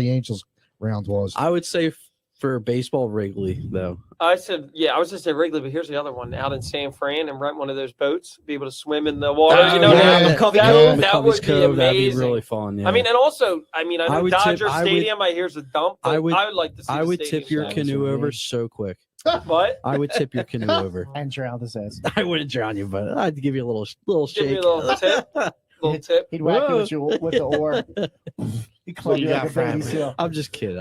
Angels round was. I would say for baseball, Wrigley though. I said, I was just say Wrigley, but here's the other one out in San Fran and rent one of those boats, be able to swim in the water. Oh, you know, yeah. that, Yeah. that would be Cove, that'd be amazing. really fun. Yeah. I mean, and also, I know I would Dodger tip- I would- Stadium, I hear is a dump. But I would like to see. I the would stadium tip your size. canoe over so quick. What? I would tip your canoe over. And drown his ass. I wouldn't drown you, but I'd give you a little Give shake. me a little tip. Little tip. He'd whack you with the oar. He'd club you you got like a for baby me? seal. I'm just kidding.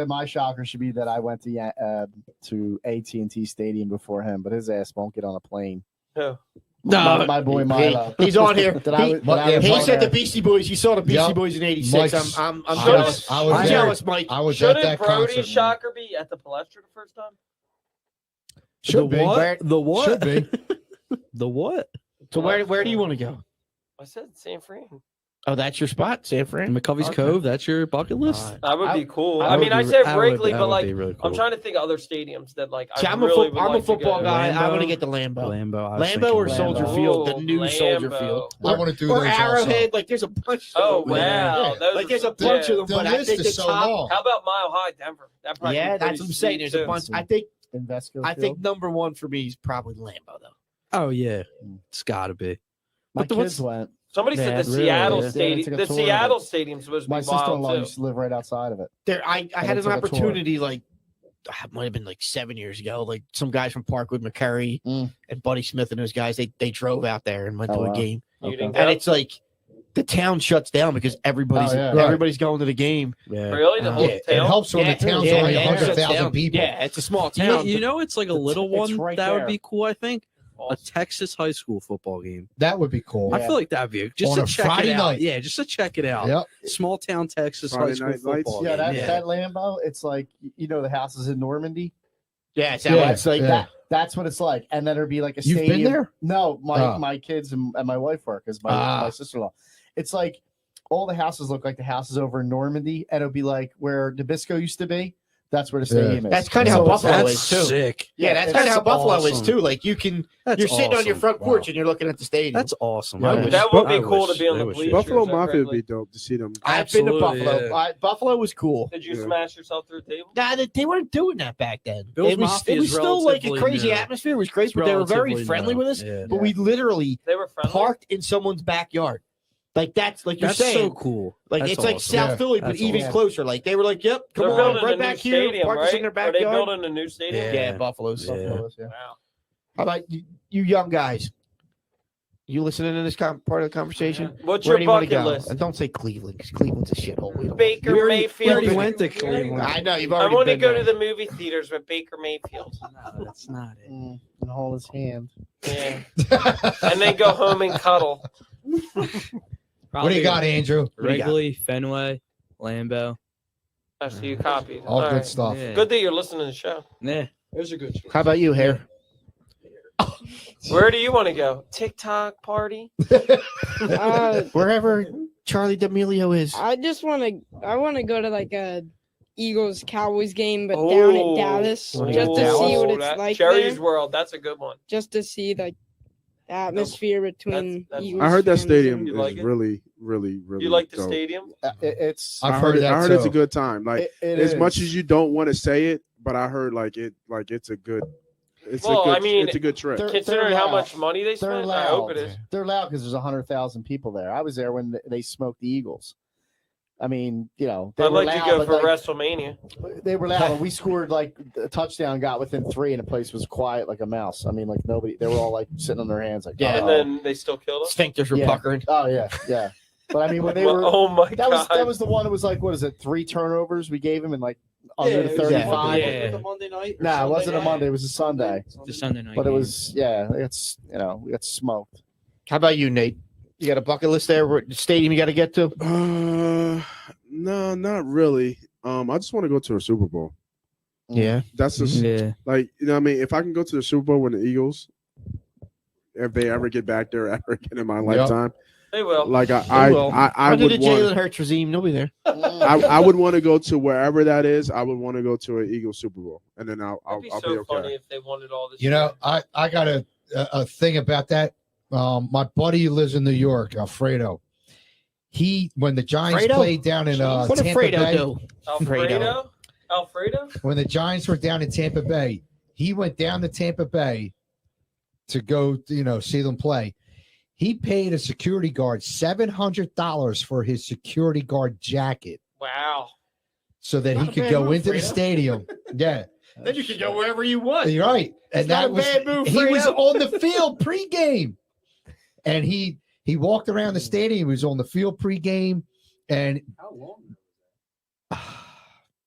My shocker should be that I went to AT&T Stadium before him, but his ass won't get on a plane. Who? No, my boy Milo. He's on here. That I was He on said the there. Beastie Boys. You saw the Beastie Yep. Boys in '86. Mike's- I'm I jealous. was I'm there. jealous, Mike. I was at Shouldn't that Brody's concert. shocker be at the Palestra the first time? Should be. what? The what? Should be. The what? So where do you want to go? I said San Fran. Oh, that's your spot, San Fran. McCovey's Okay. Cove. That's your bucket list. That would be cool. I I mean, would I be- said that would- Wrigley, that but would like, be really I'm cool. trying to think of other stadiums that like See, I I'm really a would like football to go. guy. I want to Lambeau? get to Lambeau. Lambeau. I was Lambeau thinking or Lambeau. Soldier Field, the new Soldier Lambeau. Field. I want to do Or those Arrowhead. Like there's a bunch. Oh of them. wow, Yeah. Those Like are there's a some- bunch yeah. of them, The but I list think the is so top. long. How about Mile High Denver? That probably Yeah, be that's pretty what I'm saying. There's sweet, a too. bunch. I think number one for me is probably Lambeau, though. Oh yeah, it's got to be. My But kids went. Somebody Yeah, said the really, Seattle yeah. stadium. Yeah, they took a The tour of it. Seattle stadium's supposed to My be wild sister-in-law too. used to live right outside of it. There, I had they an took a tour. opportunity like it might have been like 7 years ago. Like some guys from Parkwood, McCurry, Mm. and Buddy Smith and those guys. They drove out there and went Oh, to a wow. game, You Okay. didn't go? and it's like the town shuts down because everybody's Oh, yeah. Right. everybody's going to the game. Yeah. Really? The whole Yeah, it town? helps when the town's Yeah, only yeah, it shuts 100,000 down. people. Yeah, it's a small You, town. you know, it's like a little it's one right that there. would be cool. I think a Awesome. Texas high school football game. That would be cool. I feel like that'd be just On to a check Friday it out. night. Yeah, just to check it out. Yep. Small town Texas Friday high school night lights? football Yeah, game. that Lambeau, it's like the houses in Normandy. yeah, it's, Yeah. it's like Yeah. that. That's what it's like, and then there'd be like a You've been stadium. there? No, Ah. my kids and my wife work because my Ah. sister-in-law. It's like all the houses look like the houses over in Normandy, and it'll be like where Nabisco used to be. That's where the stadium is. That's kind of how So it's Buffalo like- is too. sick. Yeah, that's it's kind of how Buffalo is awesome. too. Like you can, That's you're sitting on your awesome. front porch Wow. and you're looking at the stadium. That's awesome. Yeah. I wish- That would be I cool wish- to be on I the wish- bleachers. Buffalo Is that Mafia would correctly? be dope to see them. I've been to Absolutely, Buffalo. yeah. Buffalo was cool. Did you Yeah. smash yourself through a table? Nah, they weren't doing that back then. Bill's It was Mafia is still like a relatively crazy new. atmosphere. It was great, It's but they were very relatively friendly new. with us. Yeah. But we literally They were friendly. parked in someone's backyard. Like that's like you're That's saying. so cool. Like That's it's like awesome. South Yeah. Philly, but That's even awesome. closer. Like they were like, "Yep, come They're on, building right a new back here, stadium, park us right? in their Are they backyard." building a new stadium? Yeah. Yeah, Buffalo's. Yeah. Buffalo's, yeah. Wow. How about you young guys? You listening to this part of the conversation? What's Where your do you want to bucket go? list? And don't say Cleveland, because Cleveland's a shithole. We don't- Baker We already Mayfield. went to Cleveland. I know you've I already. want to been go there. to the movie theaters with Baker Mayfield. No, that's not it. And hold his hand. Yeah. And then go home and cuddle. What do you got, Andrew? What do you got? Wrigley, Fenway, Lambeau. I see you copied. All good right. stuff. Yeah. Good that you're listening to the show. Yeah. Those are good. How about you, Hair? Where do you want to go? TikTok party? Uh, Wherever Charlie D'Amelio is. I want to go to like a Eagles Cowboys game, but down Oh. at Dallas, Wanna just go to to see Dallas? what Oh, it's that- like Cherry's there, World. That's a good one. just to see like the atmosphere between that's- Eagles. I heard that fans stadium and- You is like it? really, really, really. You like the dope. stadium? It's I've I heard heard, that I heard it's a too. good time. Like it as much is. as you don't want to say it, but I heard like it's a good. It's Well, a good, I mean, it's a good trip. They're Considering how loud. much money they They're spent, I hope loud. it is. They're loud because there's 100,000 people there. I was there when they smoked the Eagles. I mean, they I'd were like loud, to go but, for like, WrestleMania. they were loud. And we scored like a touchdown, got within 3, and the place was quiet like a mouse. I mean, like nobody. They were all like sitting on their hands, like Yeah, And then they still killed us. Sphincters were Yeah. puckering. Oh yeah. But I mean, when they Well, were, oh my that was god! the one that was like, what is it? 3 turnovers we gave him in like under the it was 35. Yeah. The Monday night. or Nah, it Sunday wasn't a night? Monday. It was a Sunday. The Sunday night. But it game. was we got smoked. How about you, Nate? You got a bucket list there? Stadium you got to get to? No, not really. I just want to go to a Super Bowl. Yeah. That's just Yeah. like, you know what I mean? If I can go to the Super Bowl when the Eagles, if they ever get back there ever again in my lifetime, They will. like They I will. Under the would want, Jalen Hurts regime, they'll be there. I would want to go to wherever that is. I would want to go to an Eagles Super Bowl, and then I'll It'd be be so okay. funny if they wanted all this. You know, I got a thing about that. My buddy who lives in New York, Alfredo. When the Giants Fredo? played down in What did Tampa Fredo Bay, do? Alfredo. when the Giants were down in Tampa Bay, he went down to Tampa Bay to go, see them play. He paid a security guard $700 for his security guard jacket Wow. so that he Not a could bad go move, into the Fredo. stadium. Yeah, Then you can go wherever you want. you're right. And It's not that a was bad move, he was Fredo. on the field pregame, and he walked around the stadium. He was on the field pregame, and How long?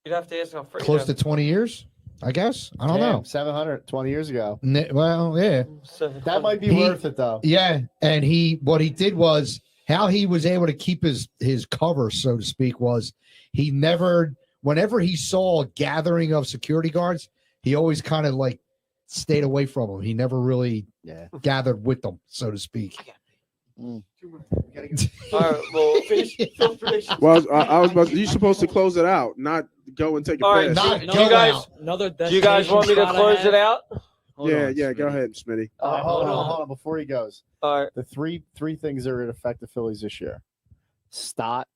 You'd have to ask Alfredo. close to 20 years, I guess. I don't know. 720 years ago. Well, yeah. That might be He- worth it though. Yeah, and what he did was how he was able to keep his cover, so to speak, was he never, whenever he saw a gathering of security guards, he always kind of like stayed away from them. He never really gathered with them, so to speak. All right. Well, finish predictions. Well, I was about. You're supposed to close it out, not go and take a All right. piss. Not Do go you guys? out. Another Do you guys want me to close it out? Yeah, go ahead, Smitty. Hold on. Before he goes, All right. the three things that are going to affect the Phillies this year: Stott,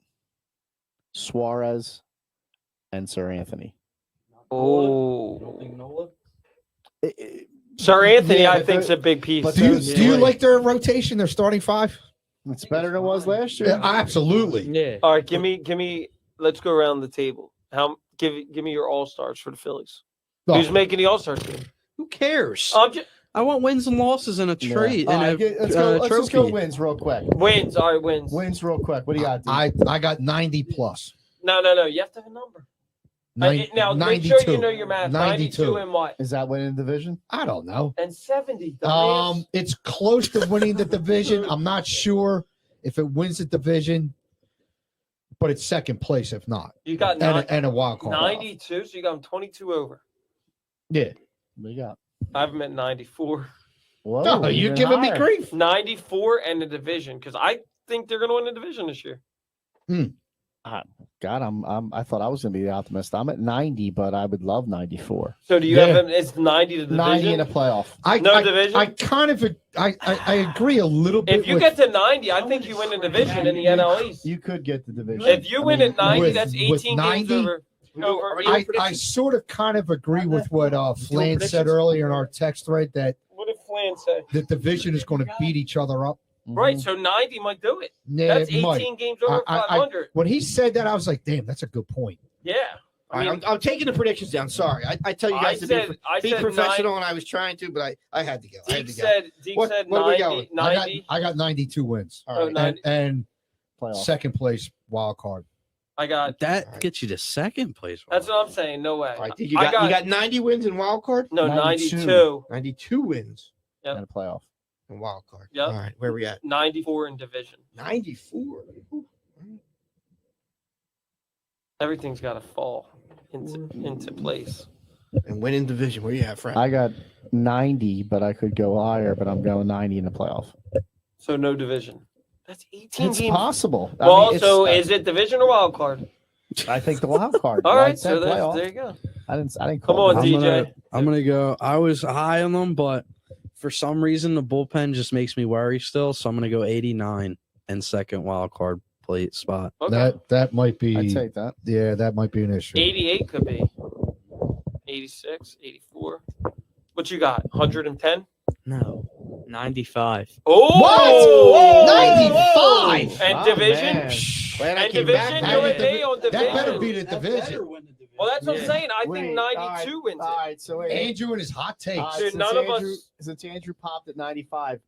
Suarez, and Sir Anthony. Oh. Nola? Sir Anthony, Yeah, I but think's a big piece. but Do you, those do you three- like their rotation, their starting five? It's better than it was last year. Yeah, absolutely. Yeah. All right. Give me. Let's go around the table. Give me your all stars for the Phillies. Oh, Who's making the all star team? Who cares? I want wins and losses in a trade. All In right, a, let's go. Let's just go trophy. wins real quick. Wins. All right. Wins. Wins real quick. What do you got? D? I got 90 plus. No. You have to have a number. Nine- Now, make 92. sure you know your math. 92 and what? Is that winning the division? I don't know. And 70. dumbass. It's close to winning the division. I'm not sure if it wins the division, but it's second place if not, You got and a wild card. 92, so you got them 22 over. Yeah. What do you got? I have them at 94. Whoa, No, you're even giving me higher. grief. 94 and the division because I think they're going to win the division this year. God, I thought I was going to be the optimist. I'm at 90, but I would love 94. So do you Yeah. have them? It's 90 to the 90 division. in a playoff. No division? I kind of I agree a little bit. If you with, get to 90, I think you win the division in the NL East. You could get the division. If you win at 90, with- that's with 18 90, games over. I sort of kind of agree with what Flan said earlier in our text thread that What did Flan say? the division is going to beat each other up. Right, so 90 might do it. Yeah, That's it 18 might. games over I- 500. When he said that, I was like, "Damn, that's a good point." Yeah. All right, I'm taking the predictions down. Sorry. I tell you I guys to said be professional, and I was trying to, but I had to go. I had Deke to go. said What are we 90. going? 90. I got 92 wins All right. and Playoff. second place wild card. I got. That gets you to second place. That's what I'm saying. No way. All right, you got 90 wins in wild card? No, 92. 92. 92 wins Yep. In a playoff. in wild card. Yep. All right, where are we at? 94 in division. 94. Everything's got to fall into place. And win in division. Where you at, Frank? I got 90, but I could go higher, but I'm going 90 in the playoff. So no division. That's 18 It's games. possible. I Well, mean, so is it division or wild card? I think the wild card. All I right, said so playoff. there you go. I didn't Come call on, it. DJ. I'm gonna go. I was high on them, but for some reason the bullpen just makes me worry still. So I'm gonna go 89 and second wild card plate spot. Okay. That might be I'd take that. yeah, that might be an issue. 88 could be. 86, 84. What you got? 110? No, 95. Oh, What? 95? And Oh, division? man. Glad I And came division? back. You and me on That better division. be the division. Well, that's what I'm Yeah. saying. I Wait, think 92 wins All it. right, so wait. Andrew and his hot takes. All right, Dude, since none of Andrew, us- Since Andrew popped at 95,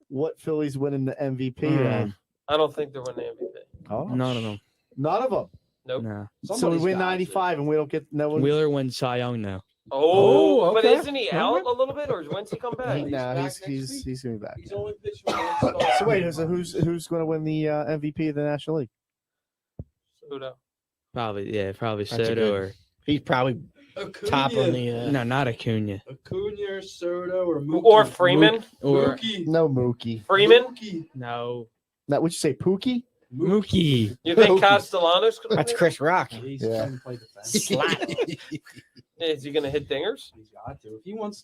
what Phillies winning the MVP Mm. then? I don't think they're winning the MVP. Oh, None of them. None of them. Nope. No. So we win 95 and we don't get no one. Wheeler wins Cy Young now. Oh, but okay. isn't he out a little bit, or when's he come back? No, he's going to be back. He's only pitched for So wait, so who's going to win the MVP of the National League? Soto. Probably That's a Soto good- He's probably top on the. or no, not Acuna Acuna or Soto or Mookie. Or Freeman. or Mookie. No Mookie. Freeman. Mookie. no Now, would you say Pookie? Mookie. You think Mookie. Castellanos could That's win? Chris Rock. He's Yeah. trying to play defense. Slap. Is he going to hit dingers? He's got to. If he wants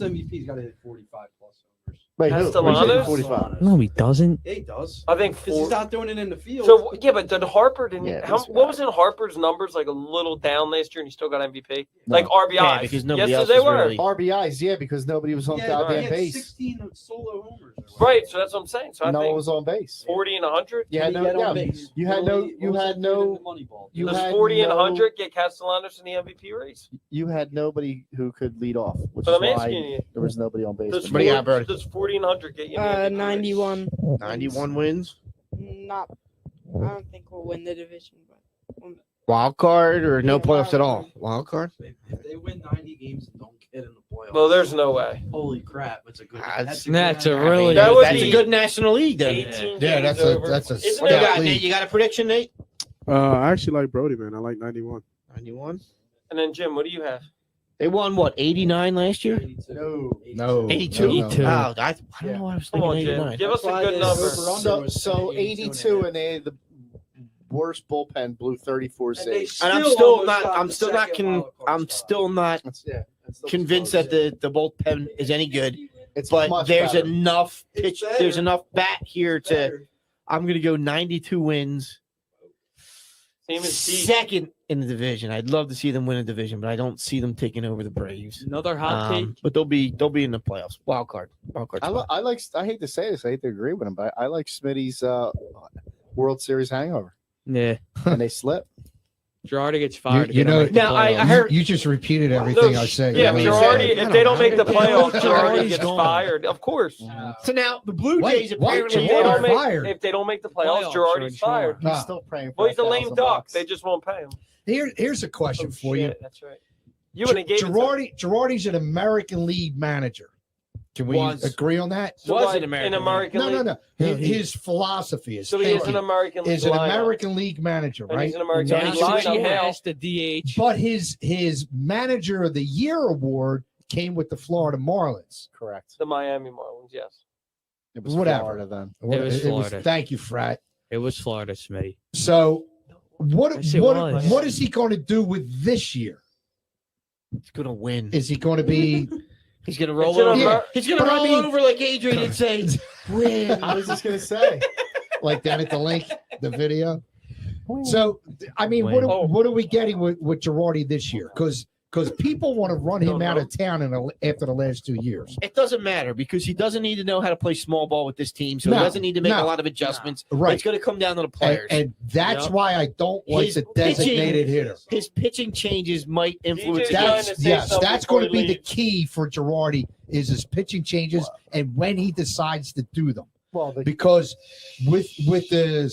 MVP, he's got to hit 45 plus homers. Wait, who? Castellanos? 45. No, he doesn't. Yeah, he does. I think Because he's four. not doing it in the field. So yeah, but did Harper didn't? Yeah, how, he's what got was in Harper's numbers? Like a little down last year, and he still got MVP. No. Like RBI. Yeah, because nobody yes, else they was were. really- RBIs, yeah, because nobody was on yeah, goddamn he had base. 16 solo homers. Right. So that's what I'm saying. So I No one think was on base. 40 and 100. You had no, yeah, you had no, you had no, you Does had 40 and no- 100 get Castellanos in the MVP race? you had nobody who could lead off, which So is I'm why asking you. there was nobody on base. Does What do you got, 40, Brody? does 40 and 100 get you in the MVP race? 91. 91 wins. Not. I don't think we'll win the division, but Wild card or no Yeah, playoffs at wild all? card. Wild card? If they win 90 games and don't get in the playoffs. Well, there's no way. Holy crap. It's a good. That's- That's a good- really- That would That's be a good National League, then. 18 Yeah, games that's a over. that's a Isn't What do you it? got, league. Nate? You got a prediction, Nate? I actually like Brody, man. I like 91. 91. And then Jim, what do you have? They won what? 89 last year. 82. No. 82. 82. Oh, I don't know why I was Come thinking on, Jim. 89. Give us a That's good why number. the over-under So, was so 82 82, and they had the worst bullpen, blew 34 And they saves. And I'm still still almost not. got I'm the still not. second wild card I'm spot. still not That's convinced that the bullpen is any good. It's But much there's better. enough It's pitch. better. There's enough bat here to. Better. I'm going to go 92 wins. Team is deep. Second in the division. I'd love to see them win a division, but I don't see them taking over the Braves. Another hot take. But they'll be in the playoffs. Wild card. Spot. I hate to say this, I hate to agree with him, but I like Smitty's World Series hangover, Yeah. and they slip. Girardi gets fired. You if they know- don't make the Now, I playoffs. heard- You just repeated everything I said. Yeah, I mean, Girardi, if they don't make the playoffs, Girardi's Girardi gets gone. fired. Of course. So now the Blue Wait, Jays what? apparently If they don't make, fired. if they don't make the playoffs, Playoffs, Girardi's sure. fired. Nah. He's still praying. For Well, he's a that lame $1,000 duck. They just won't pay him. Here's a question for you. Shit, that's right. You and gave Girardi's an American League manager. Can we Was. agree on that? Was an an American American No, League. no, no. His philosophy is So he is an American League. is an lineup. American League manager, And right? he's an American So League he's Now, lineup. she Hell, has the DH. But his manager of the year award came with the Florida Marlins. Correct. the Miami Marlins, yes. It was Whatever. Florida then. It was Florida. Thank you, Frat. It was Florida, Smitty. So what Yes, it was. what is he going to do with this year? He's going to win. Is he going to be He's going to roll It's an over. Amer- He's going to But I roll mean- over like Adrian and say, "Win." I was just gonna say. like that at the link, the video? So I mean, Win. what are we getting with Girardi this year? Because people want to run him out of town after the last 2 years. It doesn't matter because he doesn't need to know how to play small ball with this team, so he No, doesn't need to make no. a lot of adjustments. Right. It's going to come down to the And, players. and that's Yep. why I don't like His the pitching- designated hitter. His pitching changes might influence. DJ's the game. trying to say Yes, something that's before going to he be the leaves. key for Girardi is his pitching changes and when he decides to do them. Well, Because with the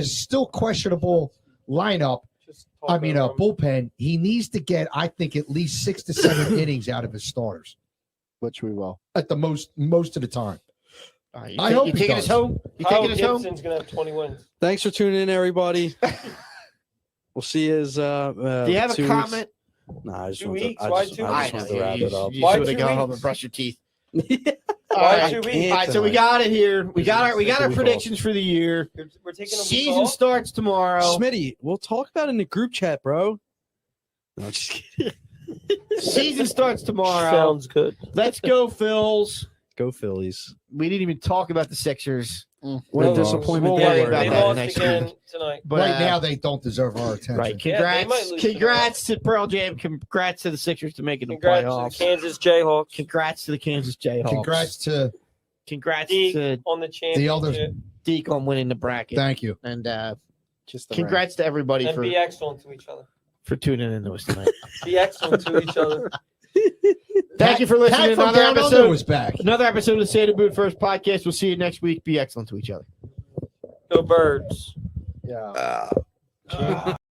still questionable lineup, Just talk I mean, over him. bullpen, he needs to get, I think, at least 6 to 7 innings out of his starters which we will. at the most of the time. All right, I hope you he taking does. us home? You Kyle taking us home? Gibson's going to have 20 wins. Thanks for tuning in, everybody. We'll see you as. Do you have a 2 comment? Weeks. Nah, I just 2 want to. weeks? I Why just, 2 I weeks? just want to wrap it up. You Why should 2 have gone home weeks? and brushed your teeth. Why right, 2 I weeks? can't All right, so we tonight. got it here. We got our Week predictions for the year. We're taking a week Season off? starts tomorrow. Smitty, we'll talk about it in the group chat, bro. No, I'm just kidding. Season starts tomorrow. Sounds good. Let's go, Phils. Go Phillies. We didn't even talk about the Sixers. What a disappointment We'll worry they were. about They that lost next again week. tonight. But right now, they don't deserve our attention. right. Yeah, they might Congrats, lose congrats to Pearl Jam. Congrats to the Sixers to making the Congrats playoffs. to the Kansas Jayhawks. Congrats to the Kansas Jayhawks. Congrats to Congrats Deke to on the championship. Deke on winning the bracket. thank you. And Just the congrats to everybody And for be excellent to each other. tuning in to us tonight. Be excellent to each other. Thank you for listening to Pat from another Down Under episode. was back. Another episode of the Say the Boot First podcast. We'll see you next week. Be excellent to each other. Go Birds. Yeah.